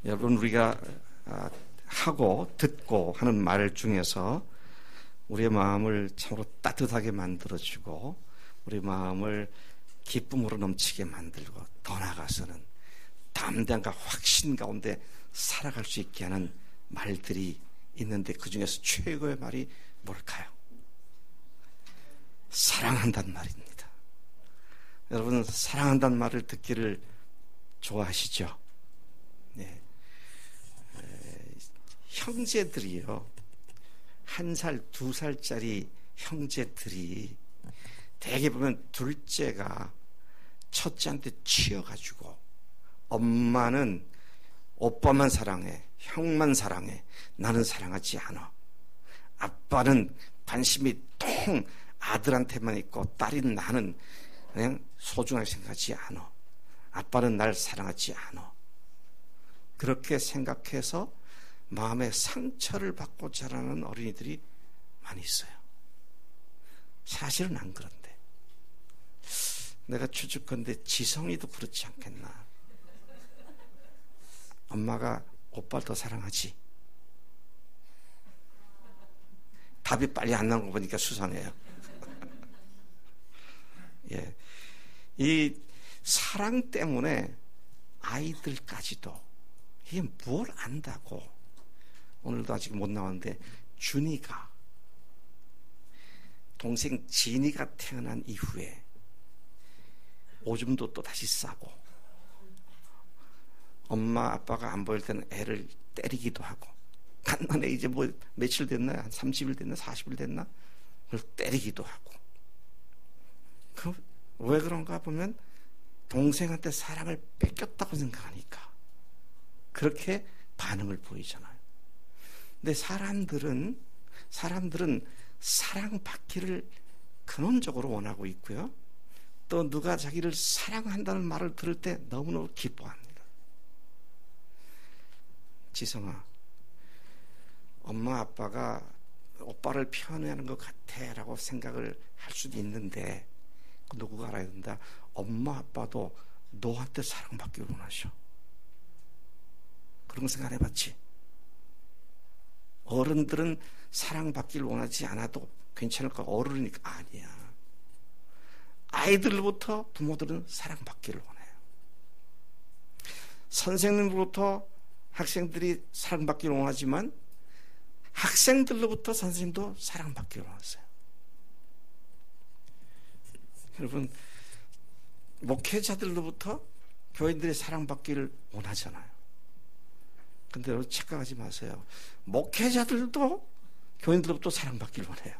여러분, 우리가 하고 듣고 하는 말 중에서 우리의 마음을 참으로 따뜻하게 만들어주고 우리 마음을 기쁨으로 넘치게 만들고 더 나아가서는 담대함과 확신 가운데 살아갈 수 있게 하는 말들이 있는데, 그 중에서 최고의 말이 뭘까요? 사랑한다는 말입니다. 여러분, 사랑한다는 말을 듣기를 좋아하시죠? 네. 형제들이요, 1살, 2살짜리 형제들이 대개 보면 둘째가 첫째한테 치여가지고 엄마는 오빠만 사랑해, 형만 사랑해, 나는 사랑하지 않아. 아빠는 관심이 통 아들한테만 있고 딸인 나는 그냥 소중하게 생각하지 않아. 아빠는 날 사랑하지 않아. 그렇게 생각해서 마음의 상처를 받고 자라는 어린이들이 많이 있어요. 사실은 안 그런데, 내가 추측컨대 지성이도 그렇지 않겠나. 엄마가 오빠를 더 사랑하지. 답이 빨리 안 나오는 거 보니까 수상해요. 예, 이 사랑 때문에 아이들까지도 이게 뭘 안다고. 오늘도 아직 못 나왔는데 준이가, 동생 진이가 태어난 이후에 오줌도 또 다시 싸고, 엄마 아빠가 안 보일 때는 애를 때리기도 하고, 간만에 이제 뭐 며칠 됐나, 한 30일 됐나 40일 됐나, 그걸 때리기도 하고. 왜 그런가 보면 동생한테 사랑을 뺏겼다고 생각하니까 그렇게 반응을 보이잖아요. 근데 사람들은 사랑받기를 근원적으로 원하고 있고요, 또 누가 자기를 사랑한다는 말을 들을 때 너무너무 기뻐합니다. 지성아, 엄마 아빠가 오빠를 편애하는 것 같아 라고 생각을 할 수도 있는데, 누구가 알아야 된다. 엄마 아빠도 너한테 사랑받기를 원하셔. 그런 거 생각 안 해봤지? 어른들은 사랑받기를 원하지 않아도 괜찮을까? 어른이니까. 아니야. 아이들로부터 부모들은 사랑받기를 원해요. 선생님으로부터 학생들이 사랑받기를 원하지만 학생들로부터 선생님도 사랑받기를 원하세요. 여러분, 목회자들로부터 교인들이 사랑받기를 원하잖아요. 근데 여러분 착각하지 마세요. 목회자들도 교인들로부터 사랑받기를 원해요.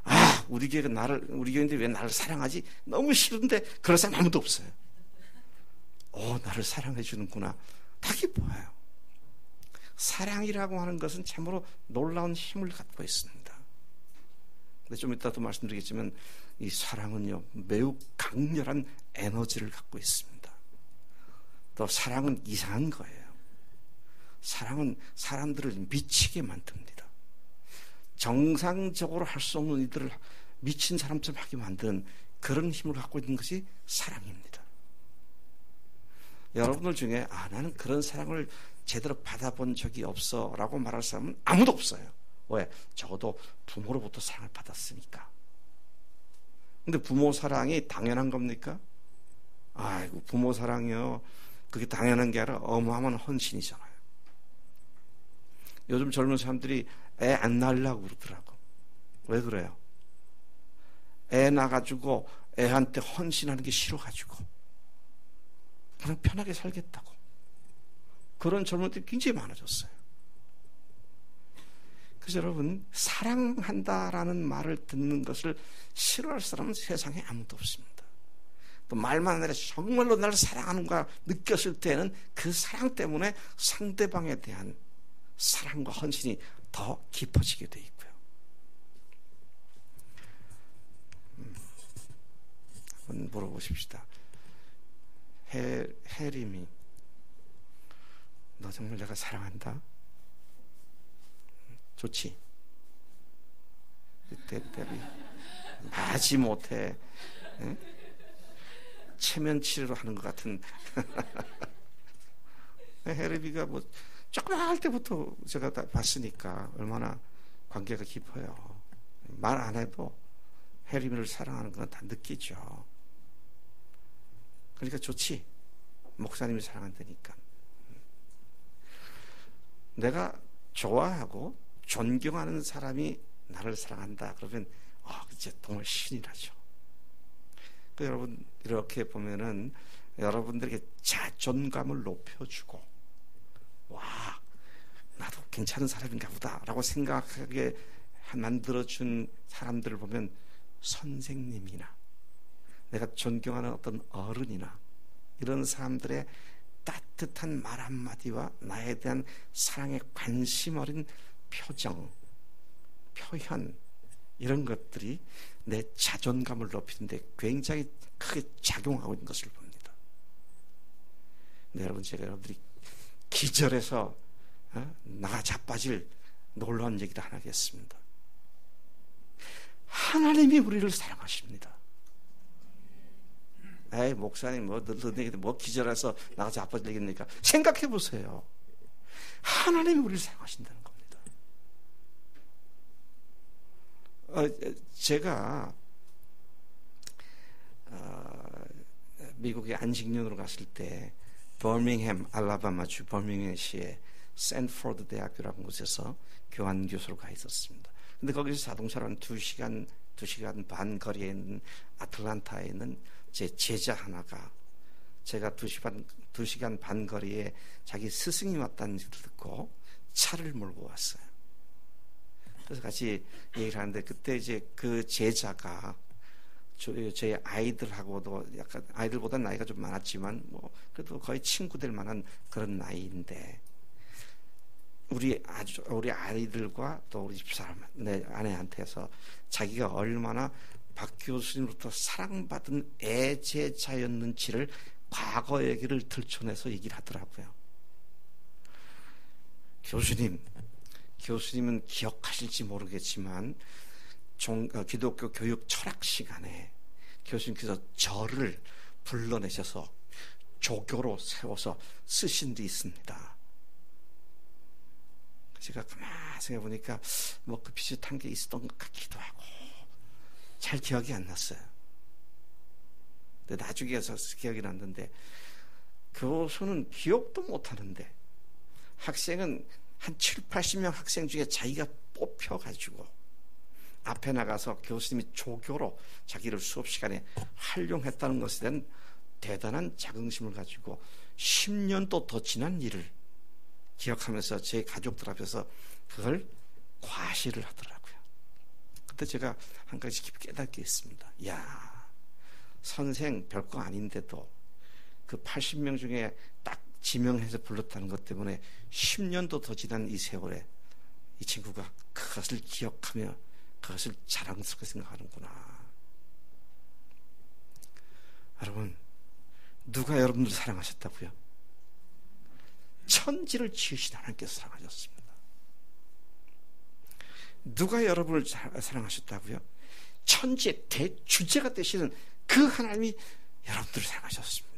아, 우리 교인들이 왜 나를 사랑하지? 너무 싫은데 그런 사람 아무도 없어요. 나를 사랑해 주는구나. 다 기뻐해요. 사랑이라고 하는 것은 참으로 놀라운 힘을 갖고 있습니다. 근데 좀 이따 또 말씀드리겠지만 이 사랑은요, 매우 강렬한 에너지를 갖고 있습니다. 또 사랑은 이상한 거예요. 사랑은 사람들을 미치게 만듭니다. 정상적으로 할 수 없는 일들을 미친 사람처럼 하게 만드는 그런 힘을 갖고 있는 것이 사랑입니다. 여러분들 중에 나는 그런 사랑을 제대로 받아본 적이 없어 라고 말할 사람은 아무도 없어요. 왜? 적어도 부모로부터 사랑을 받았으니까. 근데 부모 사랑이 당연한 겁니까? 아이고, 부모 사랑이요, 그게 당연한 게 아니라 어마어마한 헌신이잖아요. 요즘 젊은 사람들이 애 안 낳으려고 그러더라고. 왜 그래요? 애 낳아가지고 애한테 헌신하는 게 싫어가지고 그냥 편하게 살겠다고. 그런 젊은이들이 굉장히 많아졌어요. 그래서 여러분, 사랑한다라는 말을 듣는 것을 싫어할 사람은 세상에 아무도 없습니다. 또 말만 아니라 정말로 나를 사랑하는가 느꼈을 때는 그 사랑 때문에 상대방에 대한 사랑과 헌신이 더 깊어지게 돼 있고요. 한번 물어보십시다. 해림이, 너 정말 내가 사랑한다? 좋지? 대답이 마지 못해. 체면 치료로 하는 것 같은 해리비가 뭐 조그만 때부터 제가 다 봤으니까 얼마나 관계가 깊어요. 말 안 해도 해리비를 사랑하는 건 다 느끼죠. 그러니까 좋지. 목사님이 사랑한다니까. 내가 좋아하고 존경하는 사람이 나를 사랑한다 그러면 이제 정말 신이 나죠. 여러분 이렇게 보면은 여러분들에게 자존감을 높여주고 와 나도 괜찮은 사람인가 보다 라고 생각하게 만들어준 사람들을 보면 선생님이나 내가 존경하는 어떤 어른이나 이런 사람들의 따뜻한 말 한마디와 나에 대한 사랑에 관심 어린 표정, 표현 이런 것들이 내 자존감을 높이는데 굉장히 크게 작용하고 있는 것을 봅니다. 네, 여러분 제가 여러분들이 기절해서 나가 자빠질 놀라운 얘기를 하나 하겠습니다. 하나님이 우리를 사랑하십니다. 에이 목사님 뭐 기절해서 나가 자빠질 얘기입니까? 생각해 보세요. 하나님이 우리를 사랑하신다는 겁니다. 제가 미국에 안식년으로 갔을 때 버밍햄 알라바마주 버밍햄시의 샌포드 대학교라는 곳에서 교환교수로 가 있었습니다. 근데 거기서 자동차로 한 2시간 반 거리에 있는 아틀란타에 있는 제 제자 하나가 제가 2시간 반 거리에 자기 스승이 왔다는 얘기를 듣고 차를 몰고 왔어요. 그래서 같이 얘기를 하는데 그때 이제 그 제자가 저희 아이들하고도 약간 아이들보다 나이가 좀 많았지만 뭐 그래도 거의 친구 될 만한 그런 나이인데 우리 아이들과 또 우리 집사람 내 아내한테서 자기가 얼마나 박 교수님으로부터 사랑받은 애제자였는지를 과거 얘기를 들춰내서 얘기를 하더라고요. 교수님은 기억하실지 모르겠지만 기독교 교육 철학 시간에 교수님께서 저를 불러내셔서 조교로 세워서 쓰신 데 있습니다. 제가 가만히 생각해보니까 뭐 그 비슷한 게 있었던 것 같기도 하고 잘 기억이 안 났어요. 근데 나중에 가서 기억이 났는데 교수는 기억도 못하는데 학생은 한 7, 80명 학생 중에 자기가 뽑혀가지고 앞에 나가서 교수님이 조교로 자기를 수업 시간에 활용했다는 것에 대한 대단한 자긍심을 가지고 10년도 더 지난 일을 기억하면서 제 가족들 앞에서 그걸 과시를 하더라고요. 그때 제가 한 가지 깊이 깨닫게 했습니다. 야, 선생 별거 아닌데도 그 80명 중에 딱 지명해서 불렀다는 것 때문에 10년도 더 지난 이 세월에 이 친구가 그것을 기억하며 그것을 자랑스럽게 생각하는구나. 여러분, 누가 여러분들 사랑하셨다고요? 천지를 지으신 하나님께서 사랑하셨습니다. 누가 여러분을 사랑하셨다고요? 천지의 대주제가 되시는 그 하나님이 여러분들을 사랑하셨습니다.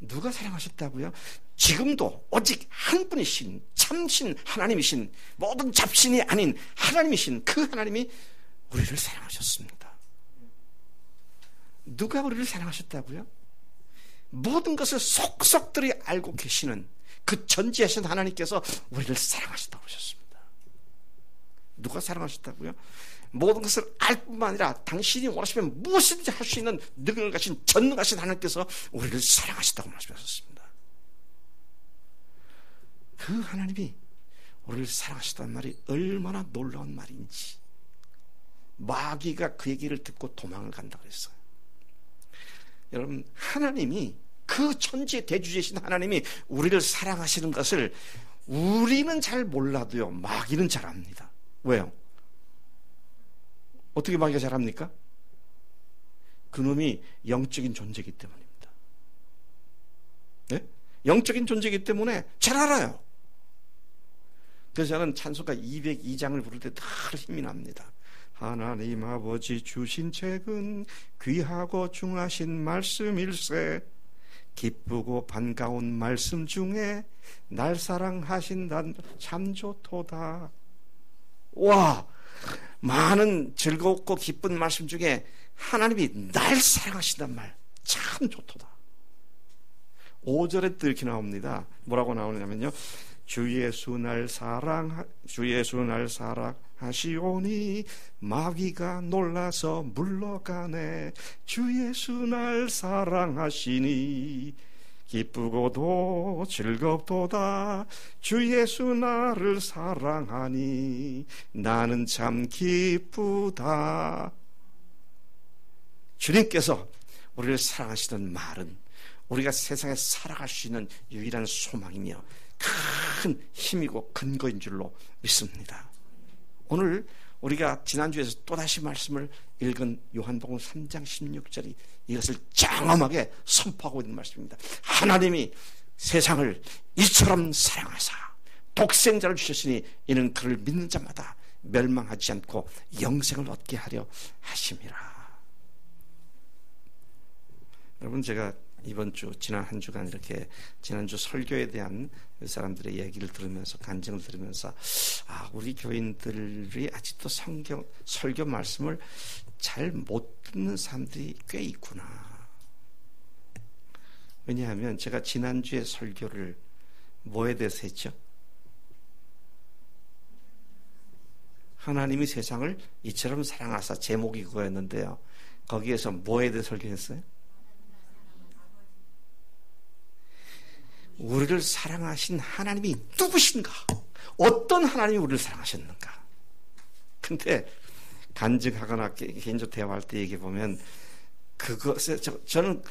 누가 사랑하셨다고요? 지금도 오직 한 분이신 참신 하나님이신 모든 잡신이 아닌 하나님이신 그 하나님이 우리를 사랑하셨습니다. 누가 우리를 사랑하셨다고요? 모든 것을 속속들이 알고 계시는 그 전지하신 하나님께서 우리를 사랑하셨다고 하셨습니다. 누가 사랑하셨다고요? 모든 것을 알 뿐만 아니라 당신이 원하시면 무엇이든지 할 수 있는 능력을 가신 전능하신 하나님께서 우리를 사랑하셨다고 말씀하셨습니다. 그 하나님이 우리를 사랑하셨다는 말이 얼마나 놀라운 말인지 마귀가 그 얘기를 듣고 도망을 간다 그랬어요. 여러분, 하나님이 그 천지의 대주제이신 하나님이 우리를 사랑하시는 것을 우리는 잘 몰라도요 마귀는 잘 압니다. 왜요? 어떻게 마귀가 잘 압니까? 그놈이 영적인 존재이기 때문입니다. 네? 영적인 존재이기 때문에 잘 알아요. 그래서 저는 찬송가 202장을 부를 때 늘 힘이 납니다. 하나님 아버지 주신 책은 귀하고 중하신 말씀일세 기쁘고 반가운 말씀 중에 날 사랑하신단 참 좋도다. 와, 많은 즐겁고 기쁜 말씀 중에 하나님이 날 사랑하신단 말 참 좋도다. 5절에 또 이렇게 나옵니다. 뭐라고 나오냐면요, 주 예수 날 사랑하시오니 마귀가 놀라서 물러가네. 주 예수 날 사랑하시니 기쁘고도 즐겁도다. 주 예수 나를 사랑하니 나는 참 기쁘다. 주님께서 우리를 사랑하시는 말은 우리가 세상에 살아갈 수 있는 유일한 소망이며 큰 힘이고 근거인 줄로 믿습니다. 오늘 우리가 지난주에서 또다시 말씀을 읽은 요한복음 3장 16절이 이것을 장엄하게 선포하고 있는 말씀입니다. 하나님이 세상을 이처럼 사랑하사 독생자를 주셨으니 이는 그를 믿는 자마다 멸망하지 않고 영생을 얻게 하려 하심이라. 여러분, 제가 이번 주 지난 한 주간 이렇게 지난주 설교에 대한 사람들의 얘기를 들으면서 간증을 들으면서 우리 교인들이 아직도 설교 말씀을 잘 못 듣는 사람들이 꽤 있구나. 왜냐하면 제가 지난주에 설교를 뭐에 대해서 했죠? 하나님이 세상을 이처럼 사랑하사, 제목이 그거였는데요, 거기에서 뭐에 대해 설교했어요? 우리를 사랑하신 하나님이 누구신가? 어떤 하나님이 우리를 사랑하셨는가? 근데 간증하거나 개인적으로 대화할 때 얘기해 보면 저는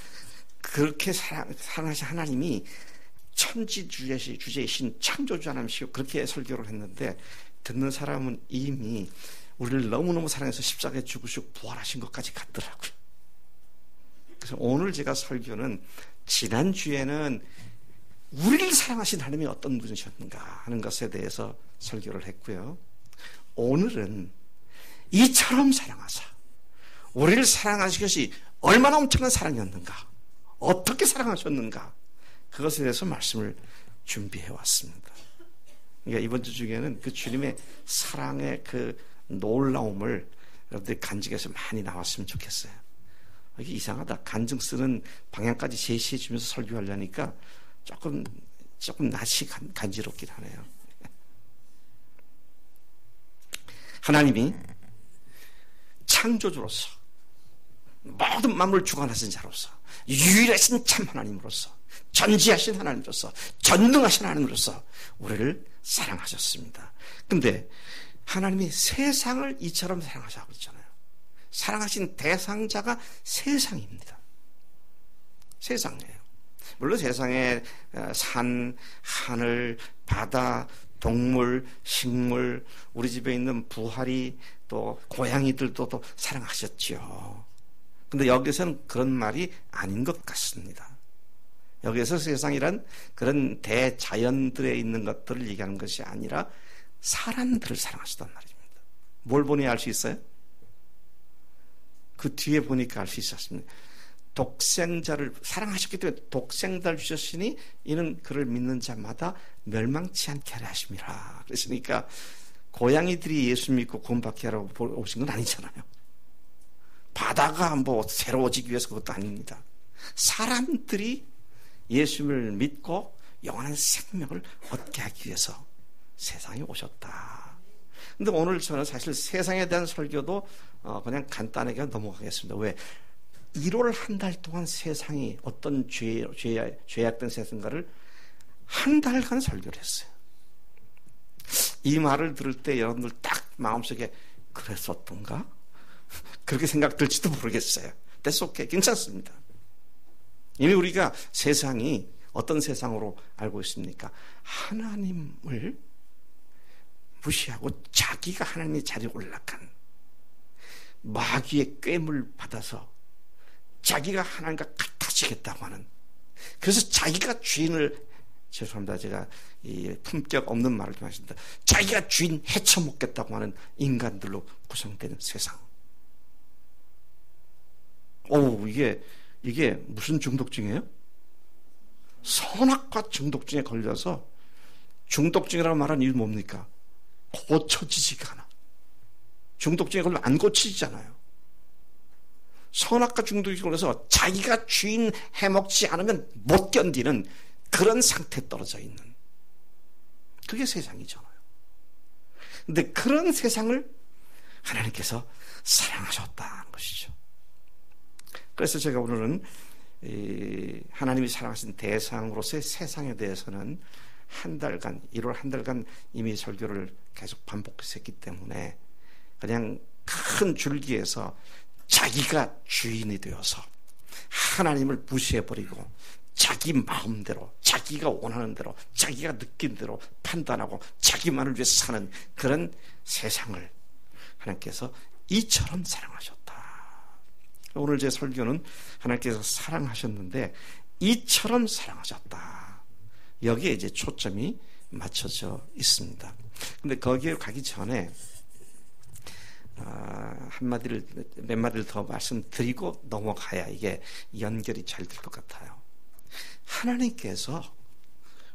그렇게 사랑하신 하나님이 천지주제이신 창조주 하나님이시고 그렇게 설교를 했는데, 듣는 사람은 이미 우리를 너무너무 사랑해서 십자가에 죽으시고 부활하신 것까지 같더라고요. 그래서 오늘 제가 설교는 지난주에는 우리를 사랑하신 하나님이 어떤 분이셨는가 하는 것에 대해서 설교를 했고요. 오늘은 이처럼 사랑하사 우리를 사랑하신 것이 얼마나 엄청난 사랑이었는가, 어떻게 사랑하셨는가, 그것에 대해서 말씀을 준비해 왔습니다. 그러니까 이번 주 중에는 그 주님의 사랑의 그 놀라움을 여러분들이 간증해서 많이 나왔으면 좋겠어요. 이게 이상하다. 간증 쓰는 방향까지 제시해 주면서 설교하려니까 조금 낯이 간지럽긴 하네요. 하나님이 창조주로서, 모든 만물을 주관하신 자로서, 유일하신 참 하나님으로서, 전지하신 하나님으로서, 전능하신 하나님으로서 우리를 사랑하셨습니다. 근데 하나님이 세상을 이처럼 사랑하셨다고 그랬잖아요. 사랑하신 대상자가 세상입니다. 세상이에요. 물론 세상에 산, 하늘, 바다, 동물, 식물, 우리 집에 있는 부하리, 또 고양이들도 또 사랑하셨죠. 근데 여기서는 그런 말이 아닌 것 같습니다. 여기서 세상이란 그런 대자연들에 있는 것들을 얘기하는 것이 아니라 사람들을 사랑하셨단 말입니다. 뭘 보니 알 수 있어요? 그 뒤에 보니까 알 수 있었습니다. 독생자를 사랑하셨기 때문에 독생자를 주셨으니 이는 그를 믿는 자마다 멸망치 않게 하려 하심이라. 그랬으니까 고양이들이 예수 믿고 구원받게 하라고 오신 건 아니잖아요. 바다가 뭐 새로워지기 위해서 그것도 아닙니다. 사람들이 예수를 믿고 영원한 생명을 얻게 하기 위해서 세상에 오셨다. 근데 오늘 저는 사실 세상에 대한 설교도 그냥 간단하게 넘어가겠습니다. 왜? 1월 한 달 동안 세상이 어떤 죄악된 세상가를 한 달간 설교를 했어요. 이 말을 들을 때 여러분들 딱 마음속에 그랬었던가? 그렇게 생각될지도 모르겠어요. That's okay. 괜찮습니다. 이미 우리가 세상이 어떤 세상으로 알고 있습니까? 하나님을 무시하고 자기가 하나님의 자리에 올라간 마귀의 꾀물 받아서 자기가 하나님과 같아지겠다고 하는, 그래서 자기가 주인을, 죄송합니다, 제가 이 품격 없는 말을 좀 하십니다. 자기가 주인 헤쳐먹겠다고 하는 인간들로 구성된 세상. 이게 무슨 중독증이에요? 선악과 중독증에 걸려서, 중독증이라고 말하는 이유 뭡니까? 고쳐지지가 않아. 중독증에 걸리면 안 고치잖아요. 선악과 중독에 걸려서 자기가 주인 해먹지 않으면 못 견디는 그런 상태에 떨어져 있는, 그게 세상이잖아요. 근데 그런 세상을 하나님께서 사랑하셨다는 것이죠. 그래서 제가 오늘은 하나님이 사랑하신 대상으로서의 세상에 대해서는 한 달간, 1월 한 달간 이미 설교를 계속 반복해서 했기 때문에 그냥 큰 줄기에서 자기가 주인이 되어서 하나님을 무시해버리고 자기 마음대로, 자기가 원하는 대로, 자기가 느낀 대로 판단하고 자기만을 위해서 사는 그런 세상을 하나님께서 이처럼 사랑하셨다. 오늘 제 설교는 하나님께서 사랑하셨는데 이처럼 사랑하셨다. 여기에 이제 초점이 맞춰져 있습니다. 근데 거기에 가기 전에 몇 마디를 더 말씀드리고 넘어가야 이게 연결이 잘 될 것 같아요. 하나님께서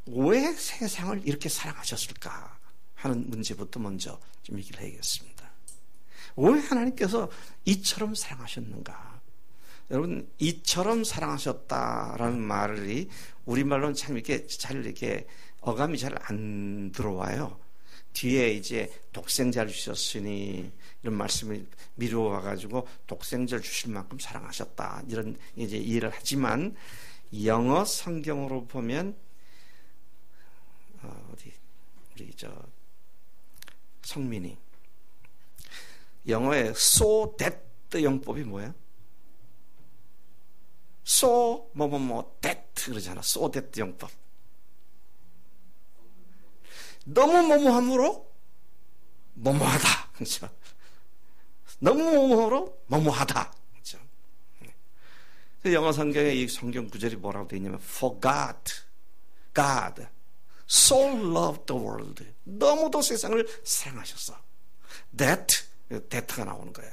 왜 세상을 이렇게 사랑하셨을까 하는 문제부터 먼저 좀 얘기를 해야겠습니다. 왜 하나님께서 이처럼 사랑하셨는가? 여러분, 이처럼 사랑하셨다라는 말이 우리말로는 참 이렇게 잘 이렇게 어감이 잘 안 들어와요. 뒤에 이제 독생자를 주셨으니 이런 말씀이 미루어가지고 독생자를 주실 만큼 사랑하셨다, 이런 이제 이해를 하지만 영어 성경으로 보면 우리 성민이 영어의 so that 영법이 뭐야? so that 그러잖아. so that 영법. 너무 뭐뭐함으로 뭐뭐하다. 그렇죠? 너무 뭐뭐함으로 뭐뭐하다. 그렇죠? 영어 성경의 이 성경 구절이 뭐라고 되어 있냐면 For God so loved the world. 너무도 세상을 사랑하셨어. that가 나오는 거예요.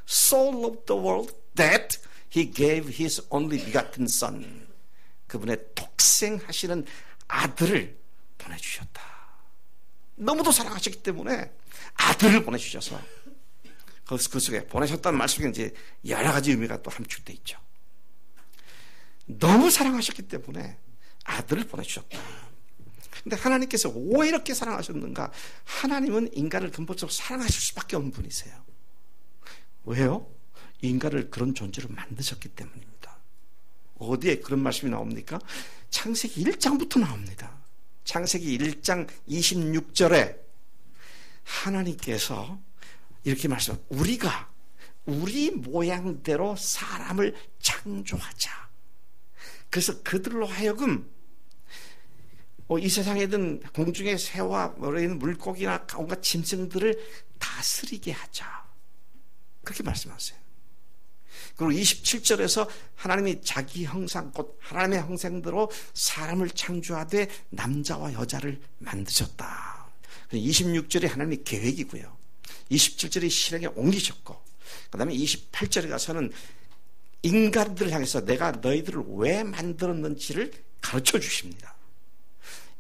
So loved the world that He gave His only begotten Son. 그분의 독생하시는 아들을 보내주셨다. 너무도 사랑하셨기 때문에 아들을 보내주셔서 그 속에 보내셨다는 말씀에 이제 여러 가지 의미가 또 함축되어 있죠. 너무 사랑하셨기 때문에 아들을 보내주셨다. 근데 하나님께서 왜 이렇게 사랑하셨는가? 하나님은 인간을 근본적으로 사랑하실 수밖에 없는 분이세요. 왜요? 인간을 그런 존재로 만드셨기 때문입니다. 어디에 그런 말씀이 나옵니까? 창세기 1장부터 나옵니다. 창세기 1장 26절에 하나님께서 이렇게 말씀합니다. 우리가 우리 모양대로 사람을 창조하자. 그래서 그들로 하여금 이 세상에 있는 공중의 새와 있는 물고기나 온갖 짐승들을 다스리게 하자. 그렇게 말씀하세요. 그리고 27절에서 하나님이 자기 형상, 곧 하나님의 형상대로 사람을 창조하되 남자와 여자를 만드셨다. 26절이 하나님의 계획이고요. 27절이 실행에 옮기셨고, 그 다음에 28절에 가서는 인간들을 향해서 내가 너희들을 왜 만들었는지를 가르쳐 주십니다.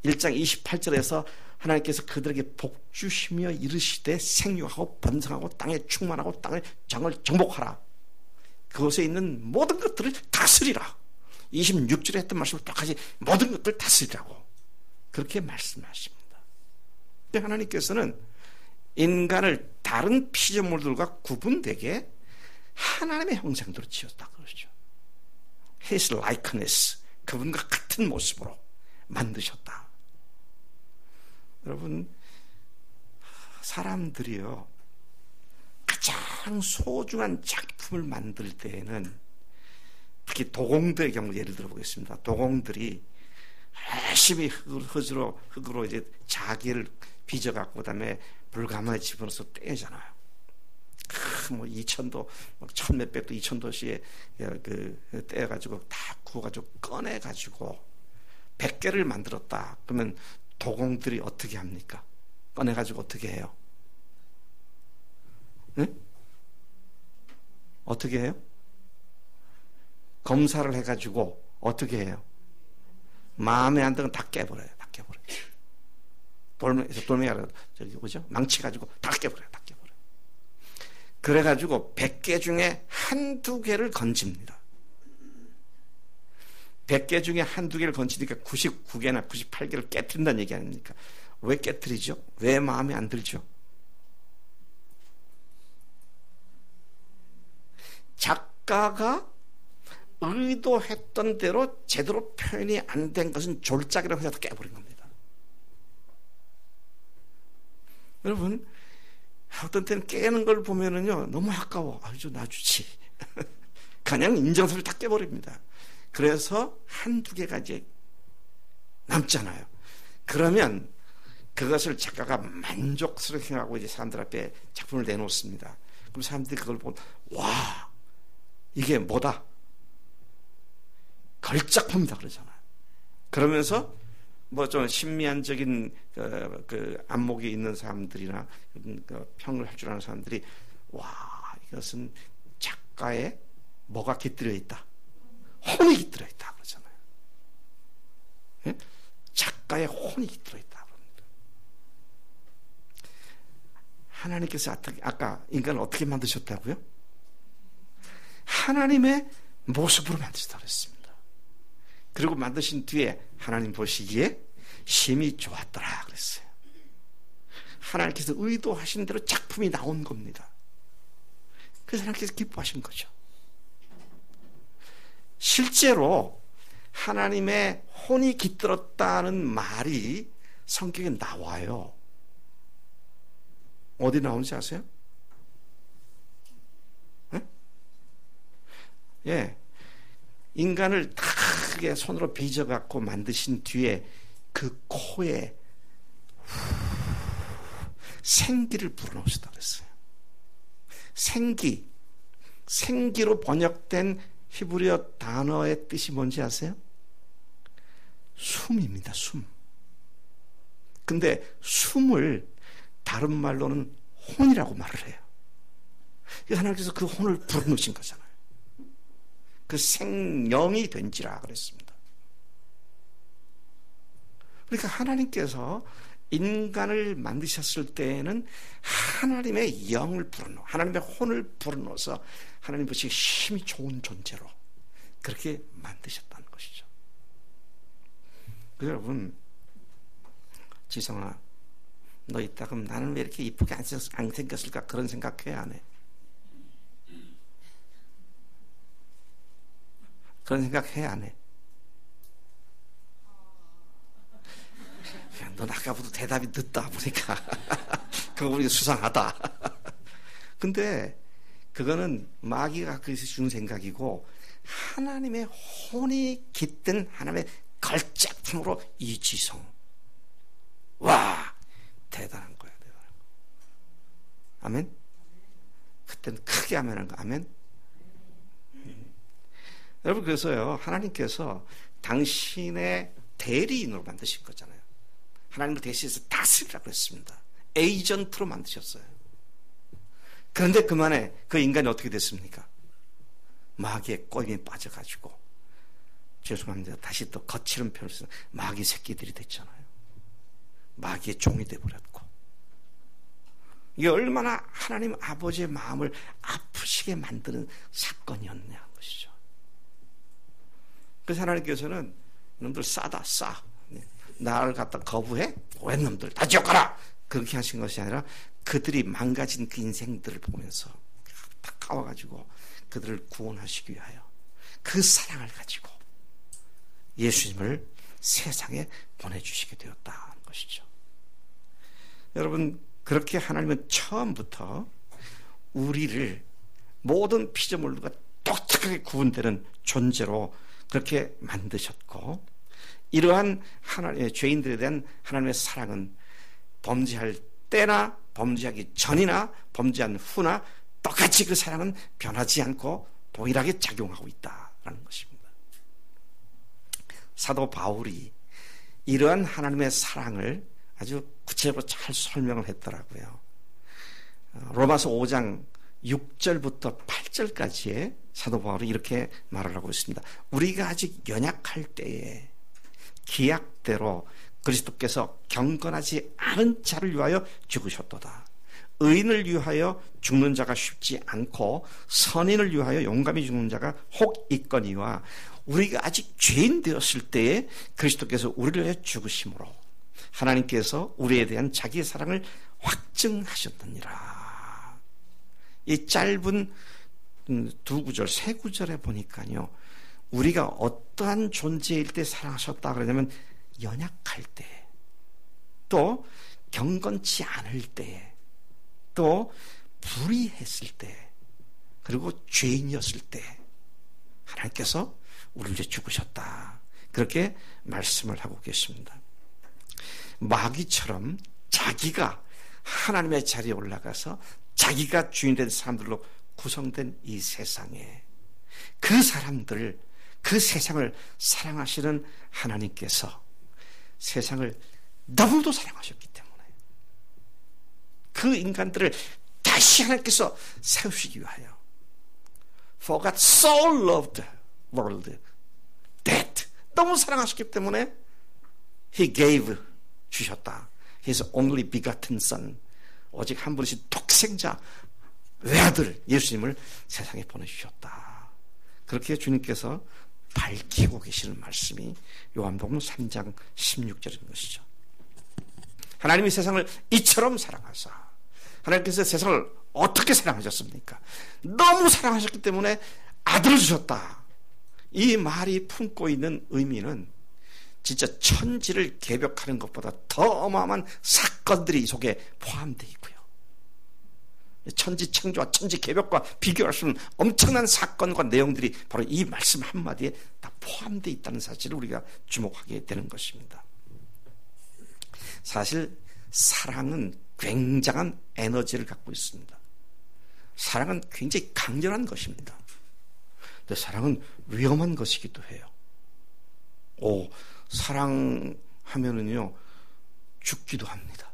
1장 28절에서 하나님께서 그들에게 복 주시며 이르시되 생육하고 번성하고 땅에 충만하고 땅을 정복하라. 그곳에 있는 모든 것들을 다스리라. 26절에 했던 말씀을 똑같이 모든 것들을 다스리라고 그렇게 말씀하십니다. 하나님께서는 인간을 다른 피조물들과 구분되게 하나님의 형상대로 지었다 그러죠. His likeness, 그분과 같은 모습으로 만드셨다. 여러분, 사람들이요 가장 소중한 작품을 만들 때에는, 특히 도공들의 경우 예를 들어보겠습니다. 도공들이 열심히 흙으로 이제 자기를 빚어갖고 그다음에 불가마에 집어넣어서 떼잖아요. 뭐 2,000도, 막 1,000몇백도 2,000도씨에 떼가지고 다 구워가지고 꺼내가지고 100개를 만들었다. 그러면 도공들이 어떻게 합니까? 꺼내가지고 어떻게 해요? 네? 어떻게 해요? 검사를 해가지고 어떻게 해요? 마음에 안 드는 건 다 깨버려요. 다 깨버려요. 돌멩이가 저기 뭐죠? 망치 가지고 다 깨버려요. 다 깨버려요. 그래가지고 100개 중에 한두 개를 건집니다. 100개 중에 한두 개를 건지니까 99개나 98개를 깨트린다는 얘기 아닙니까? 왜 깨트리죠? 왜 마음에 안 들죠? 작가가 의도했던 대로 제대로 표현이 안 된 것은 졸작이라고 해서 깨버린 겁니다. 여러분, 어떤 때는 깨는 걸 보면은요, 너무 아까워. 좀 놔주지. 그냥 인정서를 다 깨버립니다. 그래서 한두 개가 이제 남잖아요. 그러면 그것을 작가가 만족스럽게 생각하고 이제 사람들 앞에 작품을 내놓습니다. 그럼 사람들이 그걸 보고, 와, 이게 뭐다? 걸작품이다 그러잖아요. 그러면서 뭐 좀 신미안적인 그 안목이 있는 사람들이나 그 평을 할 줄 아는 사람들이 와, 이것은 작가의 뭐가 깃들여 있다? 혼이 깃들여 있다 그러잖아요. 예? 작가의 혼이 깃들어 있다 그럽니다. 하나님께서 아까 인간을 어떻게 만드셨다고요? 하나님의 모습으로 만드셨다고 했습니다. 그리고 만드신 뒤에 하나님 보시기에 심히 좋았더라 그랬어요. 하나님께서 의도하신 대로 작품이 나온 겁니다. 그래서 하나님께서 기뻐하신 거죠. 실제로 하나님의 혼이 깃들었다는 말이 성경에 나와요. 어디 나오는지 아세요? 네? 예. 인간을 크게 손으로 빚어갖고 만드신 뒤에 그 코에 생기를 불어넣으셨다고 했어요. 생기로 번역된 히브리어 단어의 뜻이 뭔지 아세요? 숨입니다. 숨. 근데 숨을 다른 말로는 혼이라고 말을 해요. 하나님께서 그 혼을 불어넣으신 거잖아요. 그 생명이 된지라 그랬습니다. 그러니까 하나님께서 인간을 만드셨을 때에는 하나님의 영을 불어넣어, 하나님의 혼을 불어넣어서 하나님 보시기에 힘이 좋은 존재로 그렇게 만드셨다는 것이죠. 여러분, 지성아, 너 이따 그럼 나는 왜 이렇게 이쁘게 안 생겼을까? 그런 생각해, 안 해? 그런 생각해, 안 해? 넌 아까부터 대답이 늦다 보니까 그거 우리가 수상하다. 근데 그거는 마귀가 그래서 주는 생각이고, 하나님의 혼이 깃든 하나님의 걸작품으로 이지성. 와, 대단한 거야, 대단한 거. 아멘? 그때는 크게 아멘한 거, 아멘? 여러분, 그래서요, 하나님께서 당신의 대리인으로 만드신 거잖아요. 하나님을 대신해서 다스리라고 했습니다. 에이전트로 만드셨어요. 그런데 그만에 그 인간이 어떻게 됐습니까? 마귀의 꼬임에 빠져가지고, 죄송합니다, 다시 또 거칠은 표현을 써서 마귀 새끼들이 됐잖아요. 마귀의 종이 돼버렸고, 이게 얼마나 하나님 아버지의 마음을 아프시게 만드는 사건이었냐는 것이죠. 그래서 하나님께서는 놈들 싸다, 싸. 나를 갖다 거부해? 웬 놈들 다 지옥가라! 그렇게 하신 것이 아니라 그들이 망가진 그 인생들을 보면서 다 까와가지고 그들을 구원하시기 위하여 그 사랑을 가지고 예수님을 세상에 보내주시게 되었다는 것이죠. 여러분, 그렇게 하나님은 처음부터 우리를 모든 피조물과 독특하게 구분되는 존재로 그렇게 만드셨고, 이러한 하나님의 죄인들에 대한 하나님의 사랑은 범죄할 때나 범죄하기 전이나 범죄한 후나 똑같이 그 사랑은 변하지 않고 동일하게 작용하고 있다라는 것입니다. 사도 바울이 이러한 하나님의 사랑을 아주 구체적으로 잘 설명을 했더라고요. 로마서 5장 6절부터 8절까지의 사도 바울이 이렇게 말을 하고 있습니다. 우리가 아직 연약할 때에 기약대로 그리스도께서 경건하지 않은 자를 위하여 죽으셨도다. 의인을 위하여 죽는 자가 쉽지 않고 선인을 위하여 용감히 죽는 자가 혹 있거니와 우리가 아직 죄인 되었을 때에 그리스도께서 우리를 위해 죽으심으로 하나님께서 우리에 대한 자기의 사랑을 확증하셨느니라. 이 짧은 두 구절, 세 구절에 보니까요, 우리가 어떠한 존재일 때 사랑하셨다 그러냐면 연약할 때, 또 경건치 않을 때, 또 불의했을 때, 그리고 죄인이었을 때 하나님께서 우리를 위해 죽으셨다. 그렇게 말씀을 하고 계십니다. 마귀처럼 자기가 하나님의 자리에 올라가서 자기가 주인된 사람들로 구성된 이 세상에 그 사람들, 그 세상을 사랑하시는 하나님께서 세상을 너무도 사랑하셨기 때문에 그 인간들을 다시 하나님께서 세우시기 위하여 For God so loved the world that 너무 사랑하셨기 때문에 He gave 주셨다. His only begotten son, 오직 한 분이신 독생자 외아들 예수님을 세상에 보내주셨다. 그렇게 주님께서 밝히고 계시는 말씀이 요한복음 3장 16절인 것이죠. 하나님이 세상을 이처럼 사랑하사, 하나님께서 세상을 어떻게 사랑하셨습니까? 너무 사랑하셨기 때문에 아들을 주셨다. 이 말이 품고 있는 의미는 진짜 천지를 개벽하는 것보다 더 어마어마한 사건들이 이 속에 포함되어 있고요. 천지 창조와 천지 개벽과 비교할 수 없는 엄청난 사건과 내용들이 바로 이 말씀 한마디에 다 포함되어 있다는 사실을 우리가 주목하게 되는 것입니다. 사실 사랑은 굉장한 에너지를 갖고 있습니다. 사랑은 굉장히 강렬한 것입니다. 근데 사랑은 위험한 것이기도 해요. 사랑하면은요 죽기도 합니다.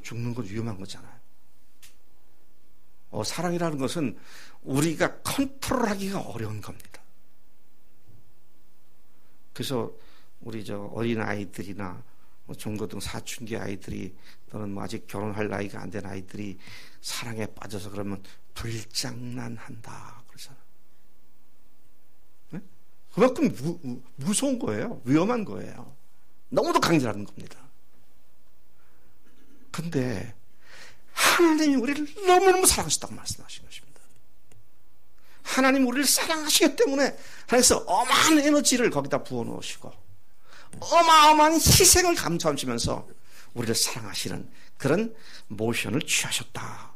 죽는 건 위험한 거잖아요. 사랑이라는 것은 우리가 컨트롤하기가 어려운 겁니다. 그래서 우리 어린 아이들이나 중고등 사춘기 아이들이 또는 아직 결혼할 나이가 안 된 아이들이 사랑에 빠져서 그러면 불장난한다 그러잖아요. 네? 그만큼 무서운 거예요. 위험한 거예요. 너무도 강렬한 겁니다. 근데 하나님이 우리를 너무너무 사랑하셨다고 말씀하신 것입니다. 하나님 우리를 사랑하시기 때문에 하나님께서 어마어마한 에너지를 거기다 부어놓으시고 어마어마한 희생을 감수하시면서 우리를 사랑하시는 그런 모션을 취하셨다.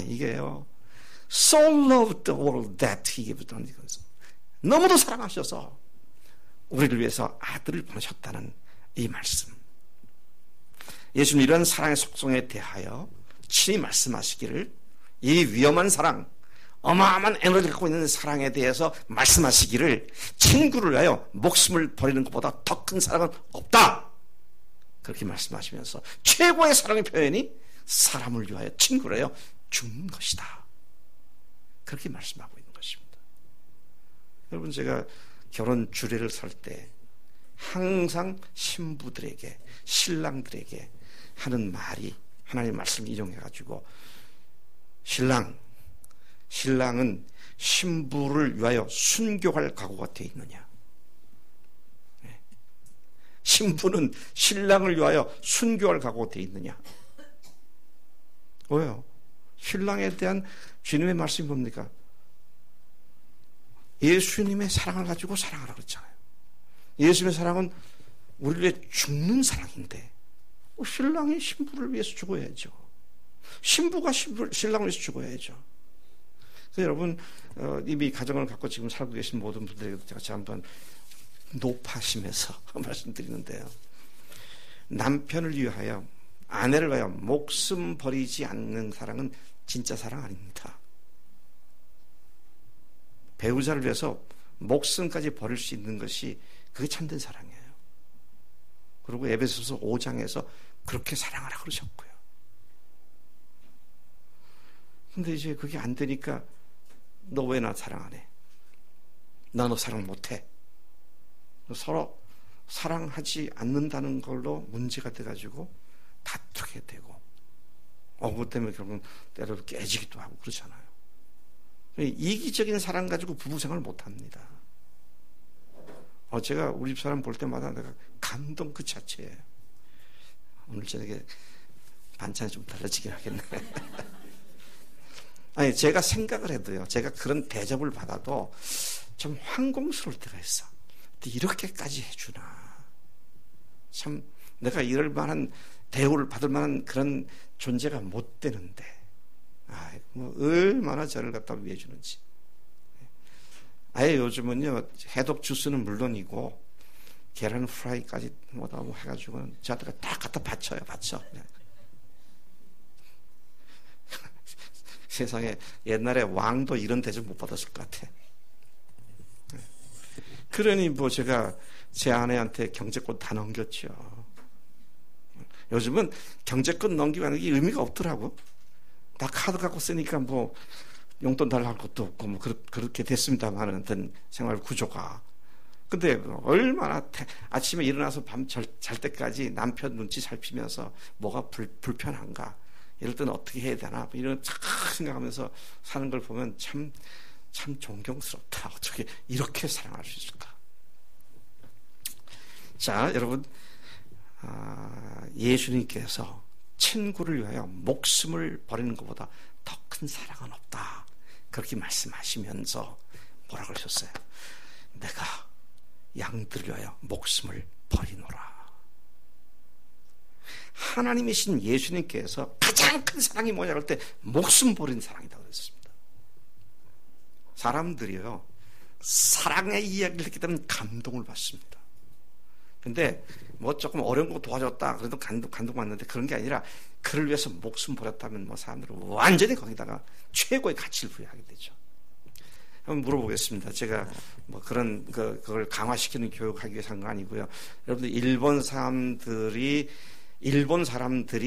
이게요, So loved the world that He gave to us. 너무도 사랑하셔서 우리를 위해서 아들을 보내셨다는 이 말씀. 예수님 이런 사랑의 속성에 대하여 친히 말씀하시기를, 이 위험한 사랑, 어마어마한 에너지를 갖고 있는 사랑에 대해서 말씀하시기를, 친구를 위하여 목숨을 버리는 것보다 더 큰 사랑은 없다. 그렇게 말씀하시면서 최고의 사랑의 표현이 사람을 위하여, 친구를 위하여 죽는 것이다. 그렇게 말씀하고 있는 것입니다. 여러분, 제가 결혼 주례를 설 때 항상 신부들에게, 신랑들에게 하는 말이, 하나님의 말씀을 인용해가지고, 신랑은 신부를 위하여 순교할 각오가 되어 있느냐? 신부는 신랑을 위하여 순교할 각오가 되어 있느냐? 왜요? 신랑에 대한 주님의 말씀이 뭡니까? 예수님의 사랑을 가지고 사랑하라고 그랬잖아요. 예수님의 사랑은 우리를 위해 죽는 사랑인데 신랑이 신부를 위해서 죽어야죠. 신부가 신랑을 위해서 죽어야죠. 그래서 여러분, 이미 가정을 갖고 지금 살고 계신 모든 분들에게도 제가 한번 높아심에서 말씀드리는데요, 남편을 위하여, 아내를 위하여 목숨 버리지 않는 사랑은 진짜 사랑 아닙니다. 배우자를 위해서 목숨까지 버릴 수 있는 것이 그게 참된 사랑이에요. 그리고 에베소서 5장에서 그렇게 사랑하라 그러셨고요. 근데 이제 그게 안 되니까 너 왜 나 사랑 안 해? 나 너 사랑 못해. 서로 사랑하지 않는다는 걸로 문제가 돼가지고 다투게 되고, 그것 때문에 결국은 때로 깨지기도 하고 그렇잖아요. 이기적인 사랑 가지고 부부생활을 못합니다. 제가 우리 집 사람 볼 때마다 내가 감동 그 자체예요. 오늘 저녁에 반찬이 좀 달라지긴 하겠네. 아니, 제가 생각을 해도요, 제가 그런 대접을 받아도 좀 황공스러울 때가 있어. 근데 이렇게까지 해주나. 참, 내가 이럴 만한 대우를 받을 만한 그런 존재가 못 되는데, 얼마나 저를 갖다 위해주는지. 아예 요즘은요, 해독 주스는 물론이고, 계란 프라이까지 뭐다 뭐 해가지고, 저한테 딱 갖다 바쳐요, 바쳐. 세상에 옛날에 왕도 이런 대접 못 받았을 것 같아. 그러니 뭐 제가 제 아내한테 경제권 다 넘겼죠. 요즘은 경제권 넘기고 하는 게 의미가 없더라고. 다 카드 갖고 쓰니까 뭐 용돈 달라 할 것도 없고 뭐 그렇게 됐습니다만 어떤 생활 구조가. 근데 얼마나 아침에 일어나서 밤 잘 때까지 남편 눈치 살피면서 뭐가 불편한가, 이럴 때는 어떻게 해야 되나, 이런 착 생각하면서 사는 걸 보면 참 존경스럽다. 어떻게 이렇게 사랑할 수 있을까? 자, 여러분, 예수님께서 친구를 위하여 목숨을 버리는 것보다 더 큰 사랑은 없다. 그렇게 말씀하시면서 뭐라 그러셨어요? 내가 양들을 위하여 목숨을 버리노라. 하나님이신 예수님께서 가장 큰 사랑이 뭐냐 할 때 목숨 버린 사랑이라고 그랬습니다. 사람들이요, 사랑의 이야기를 듣게 되면 감동을 받습니다. 근데 뭐 조금 어려운 거 도와줬다 그래도 감동 받는데, 그런 게 아니라 그를 위해서 목숨 버렸다면 뭐 사람들은 완전히 거기다가 최고의 가치를 부여하게 되죠. 한번 물어보겠습니다. 제가 뭐 그런 그걸 강화시키는 교육하기 위해서 한 거 아니고요. 여러분들 일본 사람들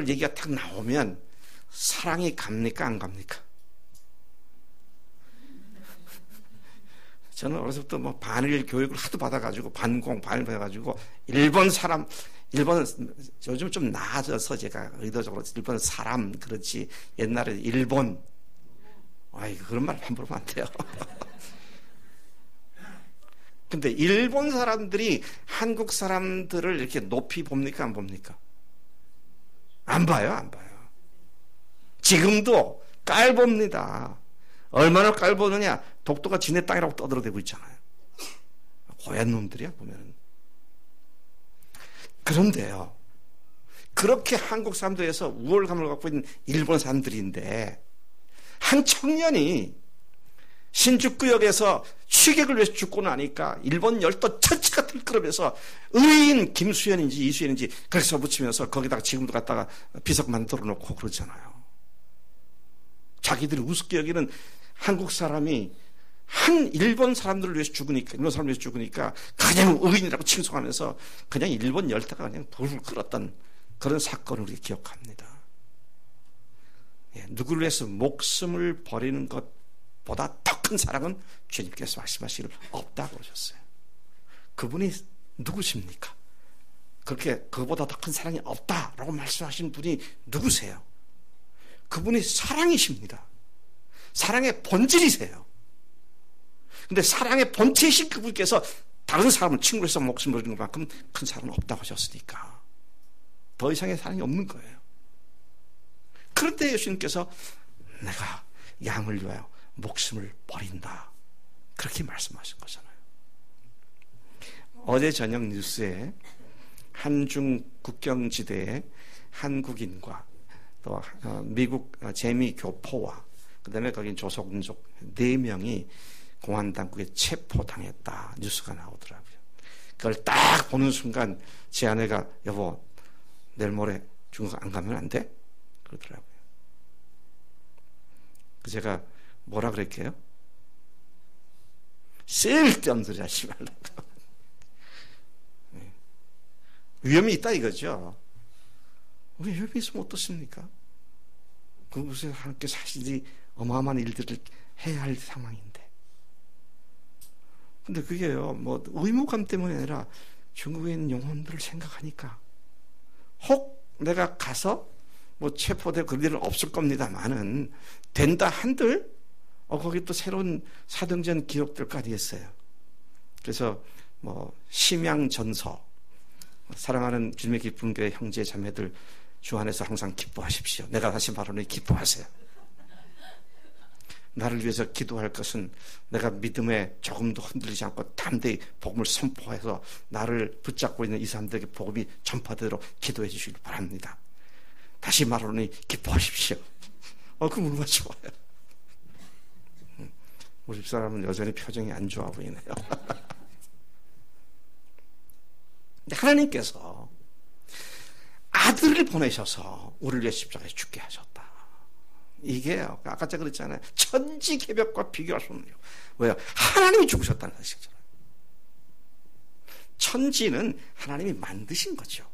얘기가 딱 나오면 사랑이 갑니까 안 갑니까? 저는 어렸을 때부터 뭐 반일 교육을 하도 받아가지고 반일 받아가지고 일본 요즘 좀 나아져서 제가 의도적으로 일본 사람 그렇지, 옛날에 일본 그런 말 함부로 하면 안 돼요. 근데 일본 사람들이 한국 사람들을 이렇게 높이 봅니까 안 봅니까? 안 봐요. 지금도 깔봅니다. 얼마나 깔보느냐, 독도가 지네 땅이라고 떠들어대고 있잖아요. 고얀 놈들이야 보면은. 그런데요, 그렇게 한국 사람들에서 우월감을 갖고 있는 일본 사람들인데, 한 청년이 신주쿠역에서 취객을 위해서 죽고 나니까 일본 열도 전체가 들끓으면서 의인 김수현인지 이수현인지 그렇게 써붙이면서 거기다가 지금도 갖다가 비석 만들어 놓고 그러잖아요. 자기들이 우습게 여기는 한국 사람이 한 일본 사람들을 위해서 죽으니까, 일본 사람을 위해서 죽으니까 그냥 의인이라고 칭송하면서 그냥 일본 열대가 그냥 돌을 끌었던 그런 사건을 우리가 기억합니다. 누구를 위해서 목숨을 버리는 것보다 더 큰 사랑은 주님께서 말씀하시기를 없다고 그러셨어요. 그분이 누구십니까? 그렇게 그보다 더 큰 사랑이 없다라고 말씀하신 분이 누구세요? 그분이 사랑이십니다. 사랑의 본질이세요. 근데 사랑의 본체이신 그분께서 다른 사람을 친구로 해서 목숨을 버리는 것만큼 큰 사랑은 없다고 하셨으니까 더 이상의 사랑이 없는 거예요. 그런데 예수님께서 내가 양을 위하여 목숨을 버린다, 그렇게 말씀하신 거잖아요. 어제 저녁 뉴스에 한중 국경지대에 한국인과 또 미국 재미교포와 그다음에 거긴 조선족 4명이 공안당국에 체포당했다 뉴스가 나오더라고요. 그걸 딱 보는 순간 제 아내가 여보 내일 모레 중국 안 가면 안 돼? 그러더라고요. 제가 뭐라 그랬게요? 쓸데없는 소리 하지 말라고. 위험이 있다 이거죠. 왜 위험이 있으면 어떻습니까? 그곳에 함께 사실이 어마어마한 일들을 해야 할 상황인데 근데 그게요, 뭐 의무감 때문이 아니라 중국에 있는 영혼들을 생각하니까, 혹 내가 가서 뭐 체포될 그런 일은 없을 겁니다만은 된다 한들 거기 또 새로운 사도행전 기록들까지 했어요. 그래서 뭐 심양전서, 사랑하는 주님의 기쁜 교회 형제 자매들 주 안에서 항상 기뻐하십시오. 내가 다시 말하노니 기뻐하세요. 나를 위해서 기도할 것은 내가 믿음에 조금도 흔들리지 않고 담대히 복음을 선포해서 나를 붙잡고 있는 이 사람들에게 복음이 전파되도록 기도해 주시길 바랍니다. 다시 말하노니 기뻐하십시오. 그럼 얼마나 좋아요. 우리 집사람은 여전히 표정이 안 좋아 보이네요. 하나님께서 아들을 보내셔서 우리를 위해 십자가에 죽게 하셨다. 이게 아까 제가 그랬잖아요. 천지개벽과 비교할 수 없는 이유. 왜요? 하나님이 죽으셨다는 것이잖아요. 천지는 하나님이 만드신 거죠.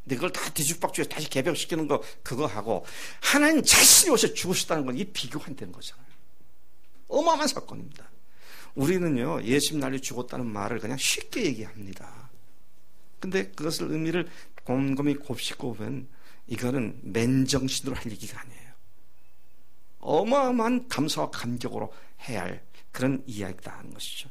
근데 그걸 다 뒤죽박죽해서 다시 개벽시키는 거 그거 하고 하나님 자신이 오셔서 죽으셨다는 건 이 비교가 안 되는 거잖아요. 어마어마한 사건입니다. 우리는요, 예수님 날려 죽었다는 말을 그냥 쉽게 얘기합니다. 근데 그것을 의미를 곰곰이 곱씹고 보면 이거는 맨정신으로 할 얘기가 아니에요. 어마어마한 감사와 감격으로 해야 할 그런 이야기다 하는 것이죠.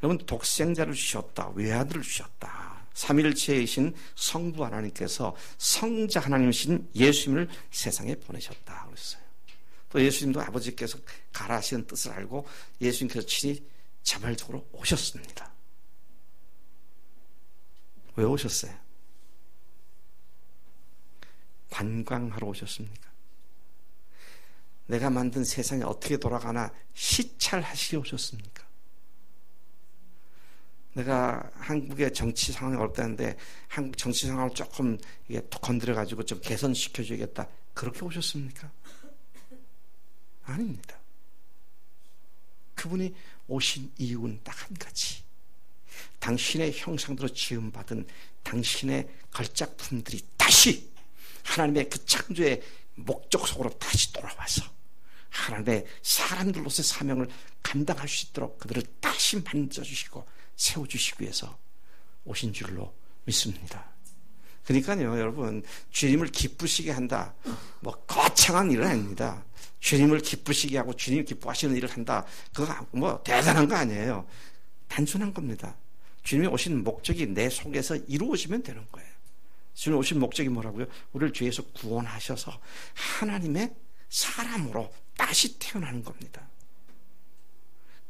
여러분, 독생자를 주셨다. 외아들을 주셨다. 삼위일체이신 성부 하나님께서 성자 하나님이신 예수님을 세상에 보내셨다 그랬어요. 또 예수님도 아버지께서 가라 하시는 뜻을 알고 예수님께서 친히 자발적으로 오셨습니다. 왜 오셨어요? 관광하러 오셨습니까? 내가 만든 세상이 어떻게 돌아가나 시찰하시러 오셨습니까? 내가 한국의 정치 상황이 어렵다는데 한국 정치 상황을 조금 이게 건드려가지고 좀 개선시켜줘야겠다. 그렇게 오셨습니까? 아닙니다. 그분이 오신 이유는 딱 한 가지. 당신의 형상대로 지음받은 당신의 걸작품들이 다시 하나님의 그 창조의 목적 속으로 다시 돌아와서 하나님의 사람들로서의 사명을 감당할 수 있도록 그들을 다시 만져주시고 세워주시기 위해서 오신 줄로 믿습니다. 그러니까요, 여러분, 주님을 기쁘시게 한다, 뭐 거창한 일은 아닙니다. 주님을 기쁘시게 하고 주님이 기뻐하시는 일을 한다, 그거 뭐 대단한 거 아니에요. 단순한 겁니다. 주님이 오신 목적이 내 속에서 이루어지면 되는 거예요. 주님 오신 목적이 뭐라고요? 우리를 죄에서 구원하셔서 하나님의 사람으로 다시 태어나는 겁니다.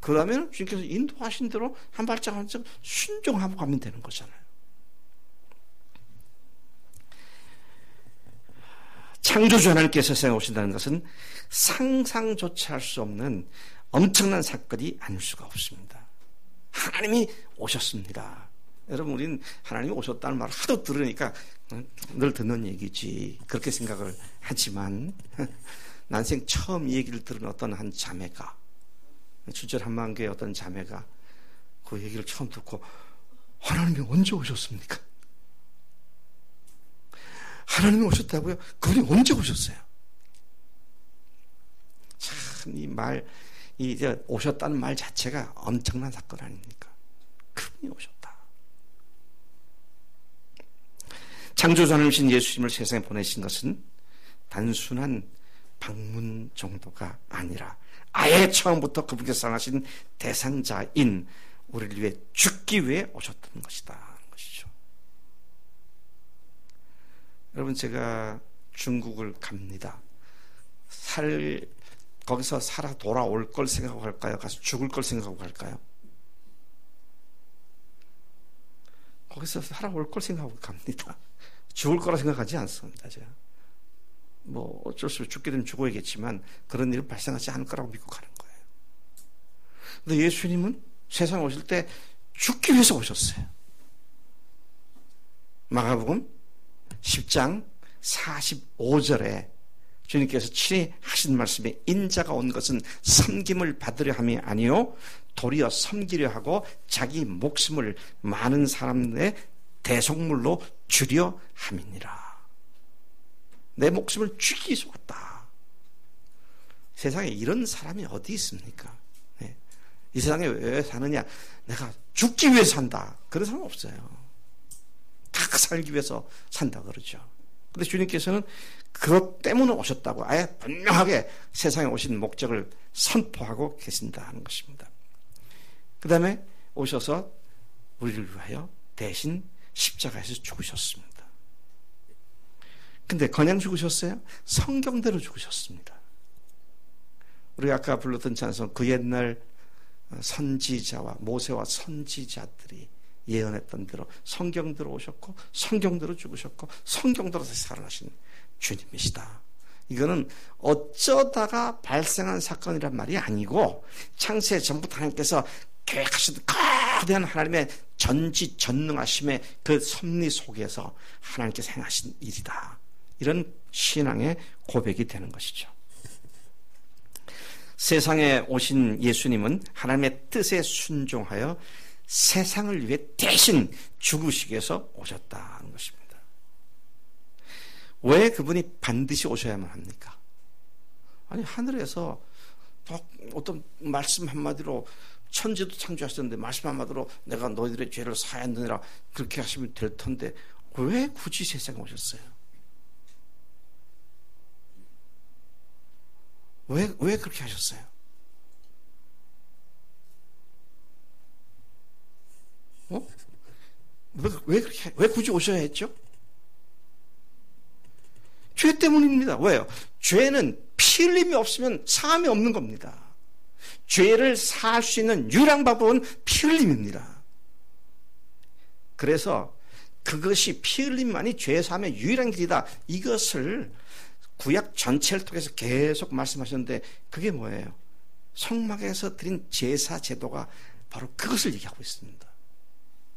그러면 주님께서 인도하신 대로 한 발짝 한 발짝 순종하고 가면 되는 거잖아요. 창조주 하나님께서 세상에 오신다는 것은 상상조차 할 수 없는 엄청난 사건이 아닐 수가 없습니다. 하나님이 오셨습니다. 여러분, 우리는 하나님이 오셨다는 말을 하도 들으니까 늘 듣는 얘기지 그렇게 생각을 하지만 난생 처음 이 얘기를 들은 어떤 한 자매가, 출전 한만교의 어떤 자매가 그 얘기를 처음 듣고 하나님이 언제 오셨습니까? 하나님이 오셨다고요? 그분이 언제 오셨어요? 참, 이 말, 이제 오셨다는 말 자체가 엄청난 사건 아닙니까? 그분이 오셨다. 창조주 하나님이신 예수님을 세상에 보내신 것은 단순한 방문 정도가 아니라 아예 처음부터 그분께서 사랑하신 대상자인 우리를 위해 죽기 위해 오셨던 것이다 하는 것이죠. 여러분, 제가 중국을 갑니다. 거기서 살아 돌아올 걸 생각하고 갈까요? 가서 죽을 걸 생각하고 갈까요? 거기서 살아올 걸 생각하고 갑니다. 죽을 거라 생각하지 않습니다. 제가 뭐 어쩔 수 없이 죽게 되면 죽어야겠지만 그런 일은 발생하지 않을 거라고 믿고 가는 거예요. 근데 예수님은 세상에 오실 때 죽기 위해서 오셨어요. 마가복음 10장 45절에 주님께서 친히 하신 말씀에 인자가 온 것은 섬김을 받으려 함이 아니요 도리어 섬기려 하고 자기 목숨을 많은 사람들의 대속물로 주려 함이니라. 내 목숨을 주기 위해서 왔다. 세상에 이런 사람이 어디 있습니까? 네. 이 세상에 왜 사느냐? 내가 죽기 위해서 산다. 그런 사람 없어요. 다 살기 위해서 산다 그러죠. 그런데 주님께서는 그것 때문에 오셨다고 아예 분명하게 세상에 오신 목적을 선포하고 계신다는 것입니다. 그 다음에 오셔서 우리를 위하여 대신 십자가에서 죽으셨습니다. 근데 그냥 죽으셨어요? 성경대로 죽으셨습니다. 우리가 아까 불렀던 찬송, 그 옛날 선지자와 모세와 선지자들이 예언했던 대로 성경대로 오셨고 성경대로 죽으셨고 성경대로 다시 살아나신 주님이시다. 이거는 어쩌다가 발생한 사건이란 말이 아니고 창세 전부터 하나님께서 계획하신 거대한 하나님의 전지전능하심의 그 섭리 속에서 하나님께서 행하신 일이다. 이런 신앙의 고백이 되는 것이죠. 세상에 오신 예수님은 하나님의 뜻에 순종하여 세상을 위해 대신 죽으시기 위해서 오셨다는 것입니다. 왜 그분이 반드시 오셔야만 합니까? 아니, 하늘에서 어떤 말씀 한마디로 천지도 창조하셨는데 말씀 한마디로 내가 너희들의 죄를 사하였느니라 그렇게 하시면 될 텐데 왜 굳이 세상에 오셨어요? 왜 그렇게 하셨어요? 왜 굳이 오셔야 했죠? 죄 때문입니다. 왜요? 죄는 피 흘림이 없으면 사함이 없는 겁니다. 죄를 사할 수 있는 유일한 방법은 피 흘림입니다. 그래서 그것이 피 흘림만이 죄 사함의 유일한 길이다. 이것을 구약 전체를 통해서 계속 말씀하셨는데 그게 뭐예요? 성막에서 드린 제사 제도가 바로 그것을 얘기하고 있습니다.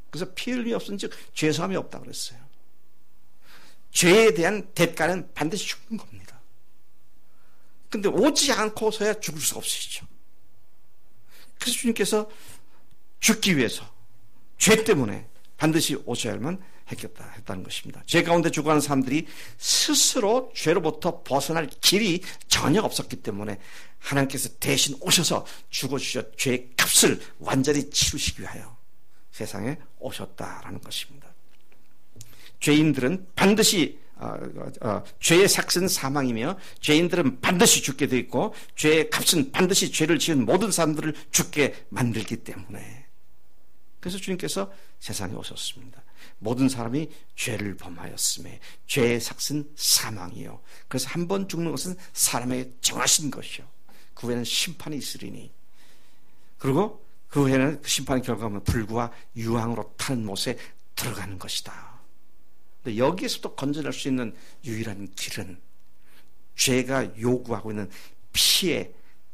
그래서 피 흘림이 없은 즉 죄 사함이 없다고 그랬어요. 죄에 대한 대가는 반드시 죽는 겁니다. 근데 오지 않고서야 죽을 수가 없으시죠. 그래서 주님께서 죽기 위해서 죄 때문에 반드시 오셔야만 했다는 것입니다. 죄 가운데 죽어가는 사람들이 스스로 죄로부터 벗어날 길이 전혀 없었기 때문에 하나님께서 대신 오셔서 죽어주셔 죄의 값을 완전히 치르시기 위하여 세상에 오셨다라는 것입니다. 죄인들은 반드시 죄의 삭은 사망이며 죄인들은 반드시 죽게 되어 있고 죄의 값은 반드시 죄를 지은 모든 사람들을 죽게 만들기 때문에 그래서 주님께서 세상에 오셨습니다. 모든 사람이 죄를 범하였음에 죄의 삭은 사망이요. 그래서 한 번 죽는 것은 사람에게 정하신 것이요. 그 후에는 심판이 있으리니 그리고 그 후에는 그 심판의 결과는 불과 유황으로 타는 못에 들어가는 것이다. 근데 여기에서도 건져낼 수 있는 유일한 길은 죄가 요구하고 있는 피의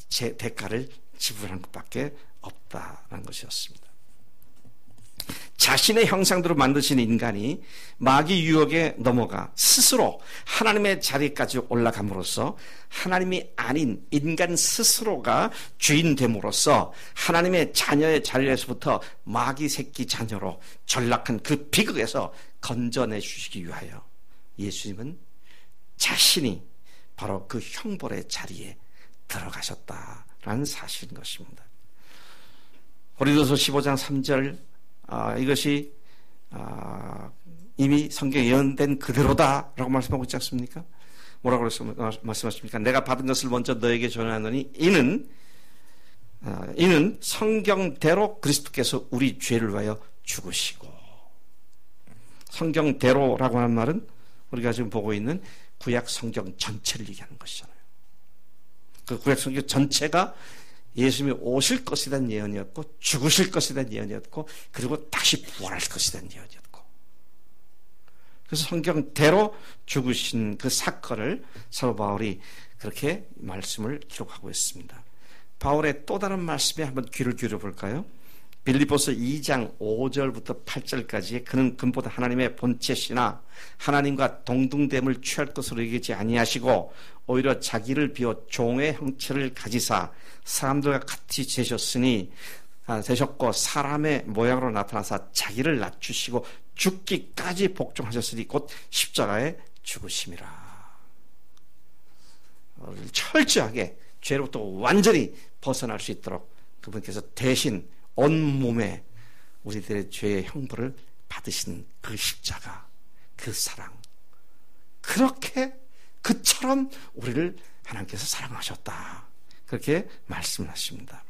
대가를 지불하는 것밖에 없다는 것이었습니다. 자신의 형상대로 만드신 인간이 마귀 유혹에 넘어가 스스로 하나님의 자리까지 올라감으로써 하나님이 아닌 인간 스스로가 주인 됨으로써 하나님의 자녀의 자리에서부터 마귀 새끼 자녀로 전락한 그 비극에서 건져내 주시기 위하여 예수님은 자신이 바로 그 형벌의 자리에 들어가셨다라는 사실인 것입니다. 고린도서 15장 3절 이것이 이미 성경에 예언된 그대로다라고 말씀하고 있지 않습니까? 뭐라고 말씀하십니까? 내가 받은 것을 먼저 너에게 전하노니 이는 성경대로 그리스도께서 우리 죄를 위하여 죽으시고 성경대로라고 하는 말은 우리가 지금 보고 있는 구약 성경 전체를 얘기하는 것이잖아요. 그 구약 성경 전체가 예수님이 오실 것에 대한 예언이었고 죽으실 것에 대한 예언이었고 그리고 다시 부활할 것에 대한 예언이었고 그래서 성경대로 죽으신 그 사건을 사도 바울이 그렇게 말씀을 기록하고 있습니다. 바울의 또 다른 말씀에 한번 귀를 기울여 볼까요? 빌립보서 2장 5절부터 8절까지 그는 금보다 하나님의 본체시나 하나님과 동등됨을 취할 것으로 여기지 아니하시고 오히려 자기를 비워 종의 형체를 가지사 사람들과 같이 되셨고 사람의 모양으로 나타나사 자기를 낮추시고 죽기까지 복종하셨으니 곧 십자가에 죽으심이라. 철저하게 죄로부터 완전히 벗어날 수 있도록 그분께서 대신 온몸에 우리들의 죄의 형벌을 받으신 그 십자가, 그 사랑, 그렇게 그처럼 우리를 하나님께서 사랑하셨다, 그렇게 말씀을 하십니다.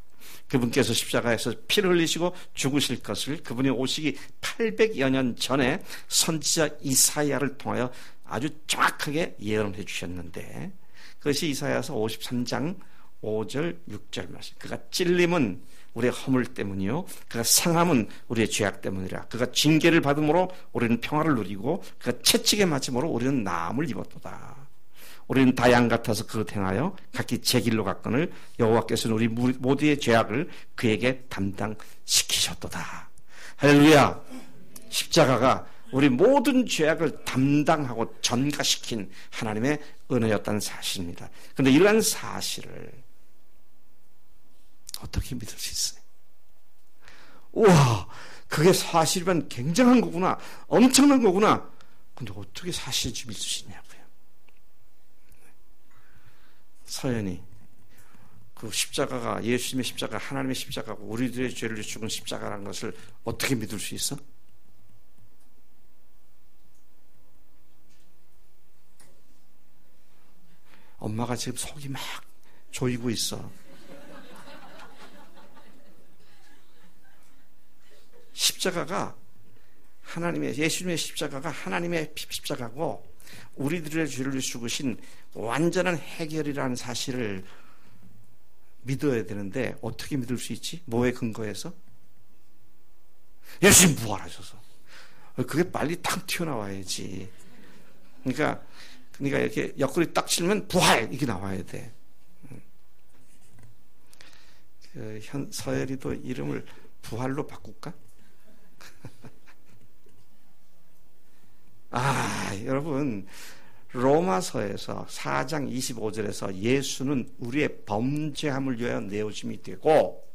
그분께서 십자가에서 피를 흘리시고 죽으실 것을 그분이 오시기 800여 년 전에 선지자 이사야를 통하여 아주 정확하게 예언해 주셨는데, 그것이 이사야서 53장 5절 6절 말씀. 그가 찔림은 우리의 허물 때문이요, 그가 상함은 우리의 죄악 때문이라. 그가 징계를 받음으로 우리는 평화를 누리고 그가 채찍에 맞음으로 우리는 나음을 입었도다. 우리는 다 양 같아서 그것 행하여 각기 제 길로 갔거늘 여호와께서는 우리 모두의 죄악을 그에게 담당시키셨도다. 할렐루야. 십자가가 우리 모든 죄악을 담당하고 전가시킨 하나님의 은혜였다는 사실입니다. 그런데 이러한 사실을 어떻게 믿을 수 있어요? 우와, 그게 사실이면 굉장한 거구나, 엄청난 거구나. 근데 어떻게 사실인지 믿을 수 있냐고요. 서연이 그 십자가가, 예수님의 십자가, 하나님의 십자가고 우리들의 죄를 죽은 십자가라는 것을 어떻게 믿을 수 있어? 엄마가 지금 속이 막 조이고 있어. 십자가가 하나님의, 예수님의 십자가가 하나님의 십자가고 우리들의 죄를 죽으신 완전한 해결이라는 사실을 믿어야 되는데 어떻게 믿을 수 있지? 뭐에 근거해서? 예수님 부활하셔서. 그게 빨리 탁 튀어나와야지. 그러니까 이렇게 옆구리 딱 치면 부활 이게 나와야 돼. 서열이도 이름을 부활로 바꿀까? 여러분, 로마서에서 4장 25절에서 예수는 우리의 범죄함을 위하여 내어짐이 되고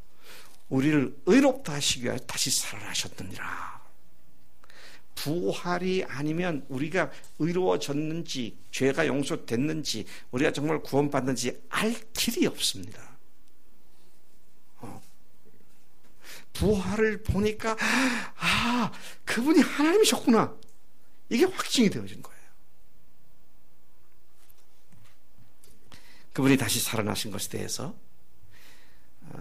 우리를 의롭다 하시기 위하여 다시 살아나셨느니라. 부활이 아니면 우리가 의로워졌는지, 죄가 용서됐는지, 우리가 정말 구원받는지 알 길이 없습니다. 부활을 보니까 그분이 하나님이셨구나, 이게 확증이 되어진 거예요. 그분이 다시 살아나신 것에 대해서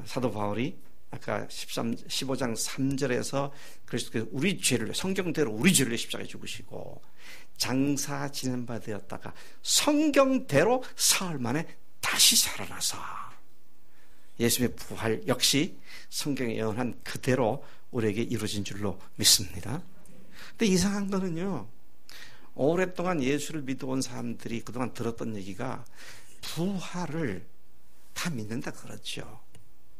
사도 바울이 아까 15장 3절에서 그리스도께서 우리 죄를, 성경대로 우리 죄를 십자가에 죽으시고 장사 지낸 바 되었다가 성경대로 사흘 만에 다시 살아나서 예수님의 부활 역시 성경에 예언한 그대로 우리에게 이루어진 줄로 믿습니다. 근데 이상한 거는요, 오랫동안 예수를 믿어온 사람들이 그동안 들었던 얘기가 부활을 다 믿는다 그렇죠.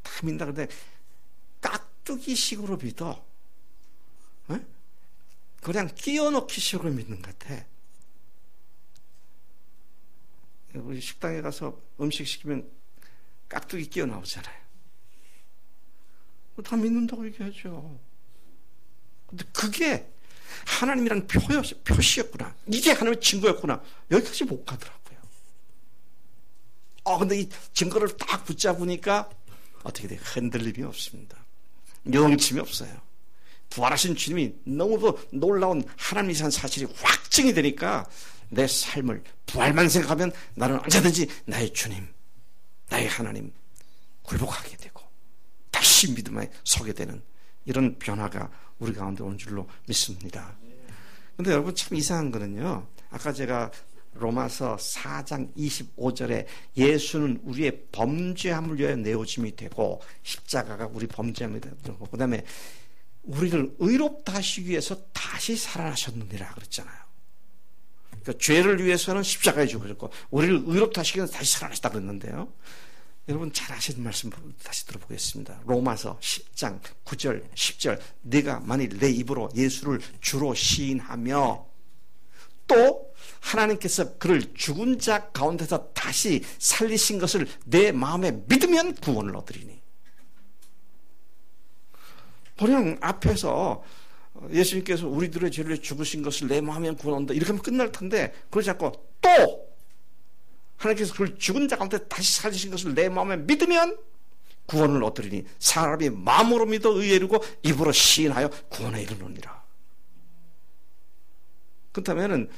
다 믿는다. 그런데 깍두기 식으로 믿어. 그냥 끼워넣기 식으로 믿는 것 같아. 우리 식당에 가서 음식 시키면 깍두기 끼워 나오잖아요. 다 믿는다고 얘기하죠. 근데 그게 하나님이란 표시였구나, 이게 하나님의 증거였구나, 여기까지 못 가더라고요. 근데 이 증거를 딱 붙잡으니까 어떻게 돼요? 흔들림이 없습니다. 요동침이 없어요. 부활하신 주님이 너무도 놀라운 하나님이란 사실이 확증이 되니까 내 삶을 부활만 생각하면 나는 언제든지 나의 주님, 나의 하나님 굴복하게 되고 다시 믿음에 서게 되는 이런 변화가 우리 가운데 온 줄로 믿습니다. 그런데 여러분, 참 이상한 거는요, 아까 제가 로마서 4장 25절에 예수는 우리의 범죄함을 위하여 내어짐이 되고 십자가가 우리 범죄함이 되고 그 다음에 우리를 의롭다 하시기 위해서 다시 살아나셨느니라 그랬잖아요. 그러니까 죄를 위해서는 십자가에 죽으셨고 우리를 의롭다 하시기 위해서 다시 살아나셨다 그랬는데요, 여러분 잘 아시는 말씀 다시 들어보겠습니다. 로마서 10장 9절 10절 네가 만일 내 입으로 예수를 주로 시인하며 또 하나님께서 그를 죽은 자 가운데서 다시 살리신 것을 내 마음에 믿으면 구원을 얻으리니. 그냥 앞에서 예수님께서 우리들의 죄를 죽으신 것을 내 마음에 구원 얻는다 이렇게 하면 끝날 텐데, 그러지 않고 또 하나님께서 그를 죽은 자 가운데 다시 살리신 것을 내 마음에 믿으면 구원을 얻으리니 사람이 마음으로 믿어 의에 이르고 입으로 시인하여 구원에 이르느니라. 그렇다면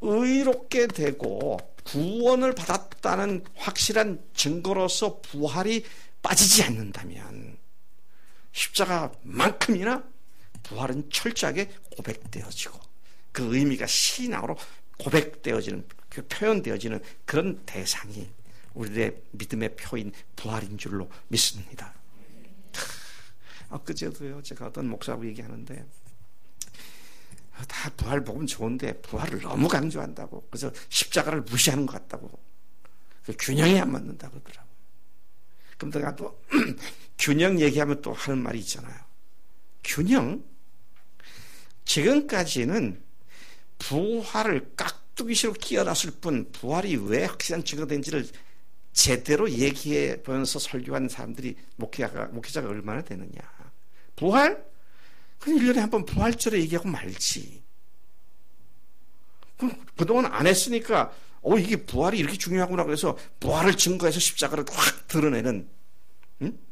의롭게 되고 구원을 받았다는 확실한 증거로서 부활이 빠지지 않는다면 십자가만큼이나 부활은 철저하게 고백되어지고 그 의미가 신앙으로 고백되어지는, 그 표현되어지는 그런 대상이 우리의 믿음의 표인 부활인 줄로 믿습니다. 엊그제도요, 제가 어떤 목사하고 얘기하는데 다 부활 복음 좋은데 부활을 너무 강조한다고, 그래서 십자가를 무시하는 것 같다고, 균형이 안 맞는다고 그러더라고. 그럼 내가 또 균형 얘기하면 또 하는 말이 있잖아요. 균형? 지금까지는 부활을 깍두기식으로 끼워놨을 뿐 부활이 왜 확실한 증거가 된지를 제대로 얘기해 보면서 설교하는 사람들이 목회자가 얼마나 되느냐. 부활? 그냥 1년에 한 번 부활절에 얘기하고 말지. 그동안 안 했으니까 이게 부활이 이렇게 중요하구나 그래서 부활을 증거해서 십자가를 확 드러내는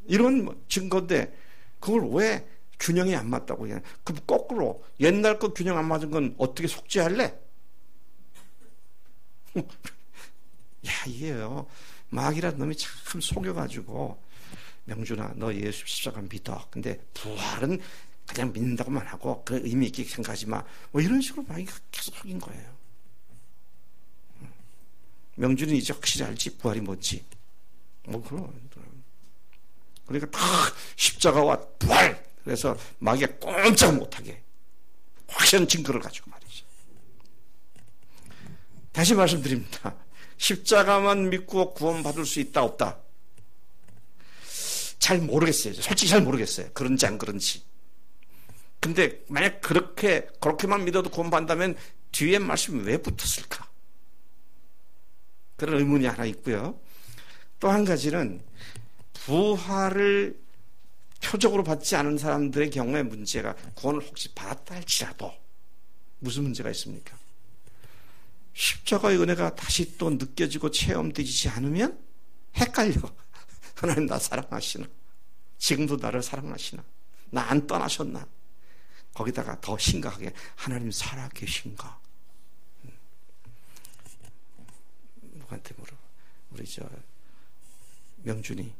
이런 증거인데 그걸 왜 균형이 안 맞다고 그냥. 그럼 거꾸로 옛날 거 균형 안 맞은 건 어떻게 속죄할래? 야, 이게요, 마귀라는 놈이 참 속여가지고, 명준아 너 예수 십자가 믿어, 근데 부활은 그냥 믿는다고만 하고 그 의미 있게 생각하지 마, 뭐 이런 식으로 마귀가 계속 속인 거예요. 명준이 이제 확실히 알지 부활이 뭔지. 그러니까 다 십자가와 부활, 그래서 마귀가 꼼짝 못하게 확실한 증거를 가지고 말이죠. 다시 말씀드립니다. 십자가만 믿고 구원받을 수 있다 없다? 잘 모르겠어요. 솔직히 잘 모르겠어요. 그런지 안 그런지. 근데 만약 그렇게만 믿어도 구원받는다면 뒤에 말씀이 왜 붙었을까? 그런 의문이 하나 있고요. 또 한 가지는 부활을 표적으로 받지 않은 사람들의 경우에 문제가, 구원을 혹시 받았다 할지라도 무슨 문제가 있습니까? 십자가의 은혜가 다시 또 느껴지고 체험되지 않으면 헷갈려. 하나님 나 사랑하시나? 지금도 나를 사랑하시나? 나 안 떠나셨나? 거기다가 더 심각하게 하나님 살아계신가? 누구한테 물어? 우리 명준이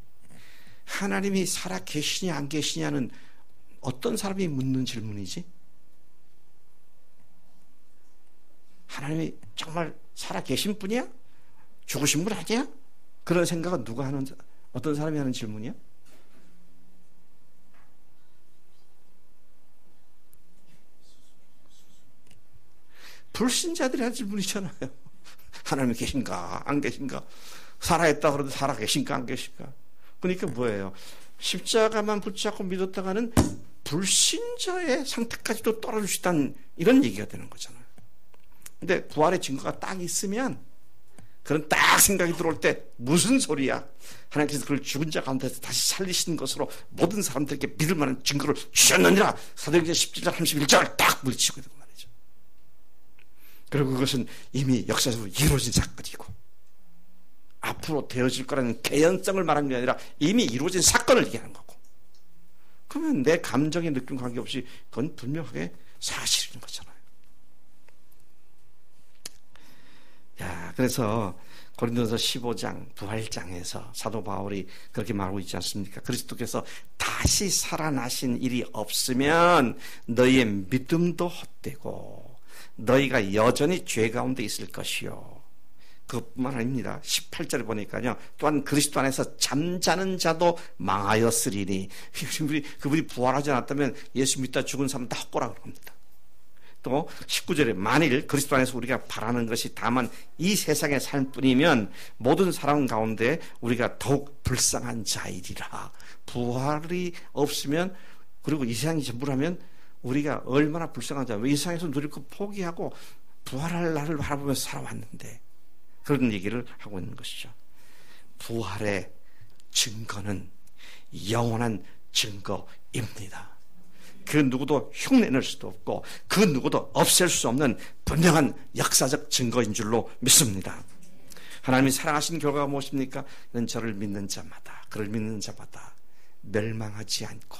하나님이 살아계시냐 안 계시냐는 어떤 사람이 묻는 질문이지? 하나님이 정말 살아계신 분이야? 죽으신 분 아니야? 그런 생각은 누가 하는, 어떤 사람이 하는 질문이야? 불신자들이 하는 질문이잖아요. 하나님이 계신가 안 계신가? 살아있다 그러도 살아계신가 안 계신가? 그러니까 뭐예요? 십자가만 붙잡고 믿었다가는 불신자의 상태까지도 떨어질 수 있다는 이런 얘기가 되는 거잖아요. 근데 부활의 증거가 딱 있으면, 그런 딱 생각이 들어올 때 무슨 소리야? 하나님께서 그걸 죽은 자 가운데서 다시 살리신 것으로 모든 사람들에게 믿을 만한 증거를 주셨느니라. 사도행전 17장 31절을 딱 물리치고 있는 말이죠. 그리고 그것은 이미 역사적으로 이루어진 사건이고 앞으로 되어질 거라는 개연성을 말하는 게 아니라 이미 이루어진 사건을 얘기하는 거고, 그러면 내 감정의 느낌 관계없이 그건 분명하게 사실인 거잖아요. 야, 그래서 고린도서 15장 부활장에서 사도 바울이 그렇게 말하고 있지 않습니까? 그리스도께서 다시 살아나신 일이 없으면 너희의 믿음도 헛되고 너희가 여전히 죄 가운데 있을 것이요. 그것뿐만 아닙니다. 18절에 보니까요, 또한 그리스도 안에서 잠자는 자도 망하였으리니, 그분이 부활하지 않았다면 예수 믿다 죽은 사람 다 헛고라 그럽니다. 또 19절에 만일 그리스도 안에서 우리가 바라는 것이 다만 이 세상의 삶뿐이면 모든 사람 가운데 우리가 더욱 불쌍한 자이리라. 부활이 없으면, 그리고 이 세상이 전부라면 우리가 얼마나 불쌍한 자. 이 세상에서 누릴 거 포기하고 부활할 날을 바라보면서 살아왔는데, 그런 얘기를 하고 있는 것이죠. 부활의 증거는 영원한 증거입니다. 그 누구도 흉내낼 수도 없고 그 누구도 없앨 수 없는 분명한 역사적 증거인 줄로 믿습니다. 하나님이 사랑하신 결과가 무엇입니까? 이는 저를 믿는 자마다, 그를 믿는 자마다 멸망하지 않고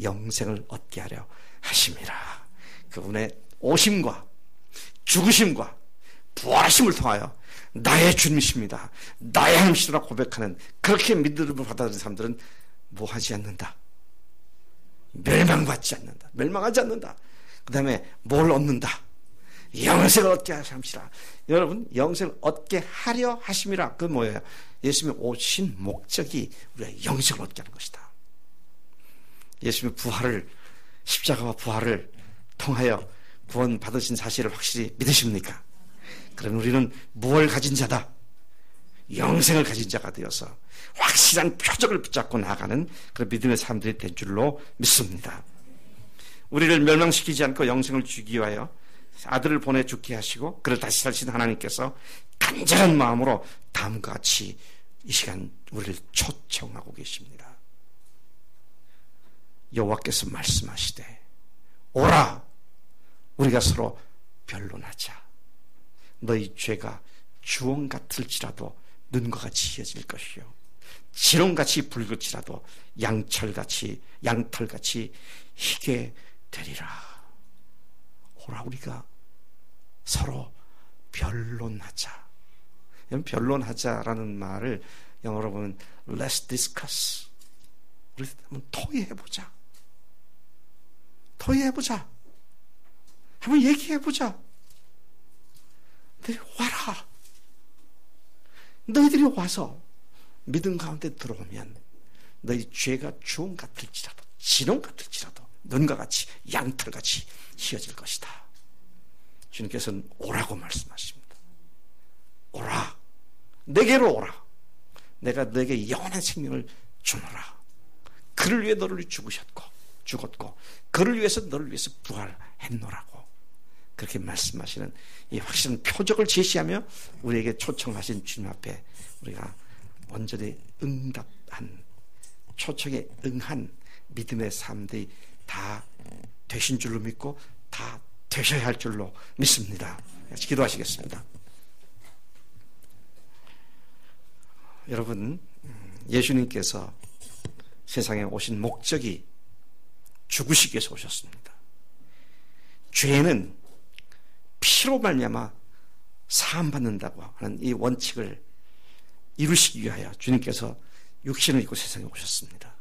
영생을 얻게 하려 하심이라. 그분의 오심과 죽으심과 부활하심을 통하여 나의 주님이십니다, 나의 하나님이시라 고백하는, 그렇게 믿음을 받아들인 사람들은 뭐 하지 않는다? 멸망받지 않는다. 멸망하지 않는다. 그 다음에 뭘 얻는다? 영생을 얻게 하심이라. 여러분, 영생을 얻게 하려 하심이라. 그건 뭐예요? 예수님이 오신 목적이 우리가 영생을 얻게 하는 것이다. 예수님의 부활을, 십자가와 부활을 통하여 구원 받으신 사실을 확실히 믿으십니까? 그럼 우리는 무엇을 가진 자다? 영생을 가진 자가 되어서 확실한 표적을 붙잡고 나아가는 그런 믿음의 사람들이 된 줄로 믿습니다. 우리를 멸망시키지 않고 영생을 주기 위하여 아들을 보내 죽게 하시고 그를 다시 살신 하나님께서 간절한 마음으로 다음과 같이 이 시간 우리를 초청하고 계십니다. 여호와께서 말씀하시되 오라, 우리가 서로 변론하자. 너희 죄가 주홍 같을지라도 눈과 같이 희어질 것이요 지롱같이 붉을지라도 양털같이 희게 되리라. 오라, 우리가 서로 변론하자. 변론하자라는 말을 영어로 보면 Let's discuss. 우리 한번 토의해보자. 한번 얘기해보자. 너희들이 와라. 너희들이 와서 믿음 가운데 들어오면 너희 죄가 주홍 같을지라도 진홍 같을지라도 눈과 같이 양털같이 희어질 것이다. 주님께서는 오라고 말씀하십니다. 오라, 내게로 오라. 내가 너에게 영원한 생명을 주노라. 그를 위해 너를 죽었고 그를 위해서 너를 위해서 부활했노라고 그렇게 말씀하시는 이 확실한 표적을 제시하며 우리에게 초청하신 주님 앞에 우리가 온전히 응답한, 초청에 응한 믿음의 삶들이 다 되신 줄로 믿고 다 되셔야 할 줄로 믿습니다. 같이 기도하시겠습니다. 여러분, 예수님께서 세상에 오신 목적이 죽으시기 위해서 오셨습니다. 죄는 피로 말미암아 사함받는다고 하는 이 원칙을 이루시기 위하여 주님께서 육신을 입고 세상에 오셨습니다.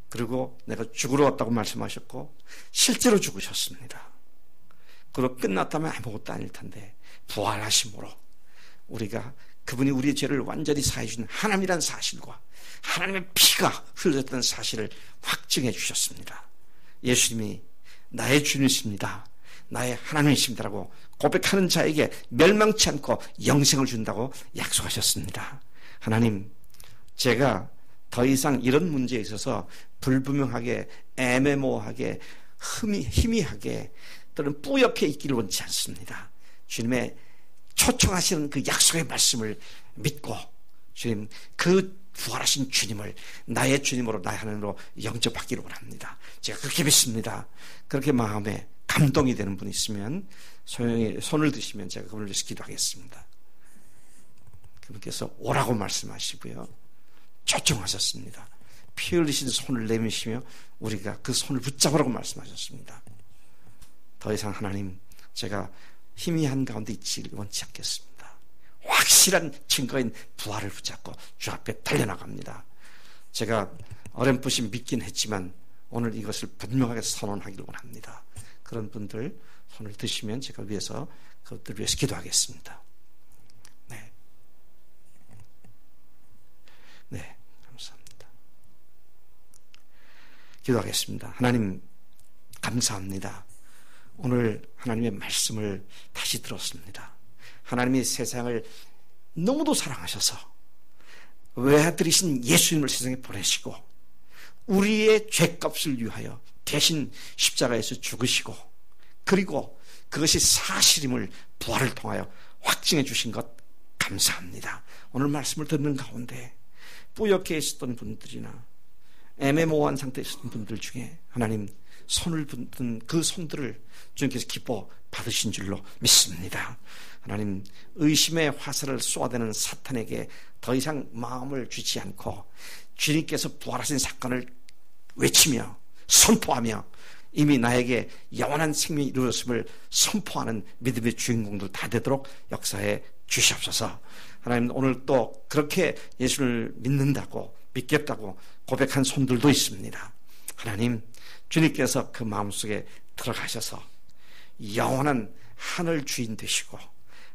그리고 내가 죽으러 왔다고 말씀하셨고 실제로 죽으셨습니다. 그리고 끝났다면 아무것도 아닐 텐데 부활하심으로 우리가 그분이 우리의 죄를 완전히 사해 주신 하나님이라는 사실과 하나님의 피가 흘러졌다는 사실을 확증해 주셨습니다. 예수님이 나의 주님이십니다, 나의 하나님이십니다라고 고백하는 자에게 멸망치 않고 영생을 준다고 약속하셨습니다. 하나님, 제가 더 이상 이런 문제에 있어서 불분명하게 애매모호하게 희미하게 또는 뿌옇게 있기를 원치 않습니다. 주님의 초청하시는 그 약속의 말씀을 믿고 주님, 그 부활하신 주님을 나의 주님으로, 나의 하나님으로 영접하기를 원합니다. 제가 그렇게 믿습니다. 그렇게 마음에 감동이 되는 분이 있으면 소영이 손을 드시면 제가 그분을 위해서 기도하겠습니다. 그분께서 오라고 말씀하시고요, 초청하셨습니다. 피 흘리신 손을 내미시며 우리가 그 손을 붙잡으라고 말씀하셨습니다. 더 이상 하나님, 제가 희미한 가운데 있지 원치 않겠습니다. 확실한 증거인 부활을 붙잡고 주 앞에 달려나갑니다. 제가 어렴풋이 믿긴 했지만 오늘 이것을 분명하게 선언하기를 원합니다. 그런 분들 손을 드시면 제가 위해서 그것들 위해서 기도하겠습니다. 네, 감사합니다. 기도하겠습니다. 하나님, 감사합니다. 오늘 하나님의 말씀을 다시 들었습니다. 하나님이 세상을 너무도 사랑하셔서 외아들이신 예수님을 세상에 보내시고 우리의 죄값을 위하여 대신 십자가에서 죽으시고 그리고 그것이 사실임을 부활을 통하여 확증해 주신 것 감사합니다. 오늘 말씀을 듣는 가운데 뿌옇게 있었던 분들이나 애매모호한 상태에 있는 분들 중에 하나님 손을 든 그 손들을 주님께서 기뻐 받으신 줄로 믿습니다. 하나님, 의심의 화살을 쏘아대는 사탄에게 더 이상 마음을 주지 않고 주님께서 부활하신 사건을 외치며 선포하며 이미 나에게 영원한 생명이 이루어졌음을 선포하는 믿음의 주인공들 다 되도록 역사해 주시옵소서. 하나님, 오늘 또 그렇게 예수를 믿는다고 믿겠다고 고백한 손들도 있습니다. 하나님, 주님께서 그 마음속에 들어가셔서 영원한 하늘 주인 되시고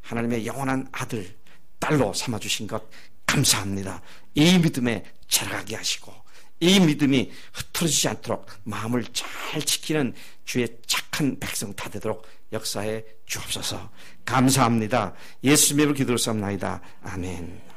하나님의 영원한 아들, 딸로 삼아주신 것 감사합니다. 이 믿음에 자라가게 하시고 이 믿음이 흐트러지지 않도록 마음을 잘 지키는 주의 착한 백성 다 되도록 역사해 주옵소서. 감사합니다. 예수 이름으로 기도를 삼나이다. 아멘.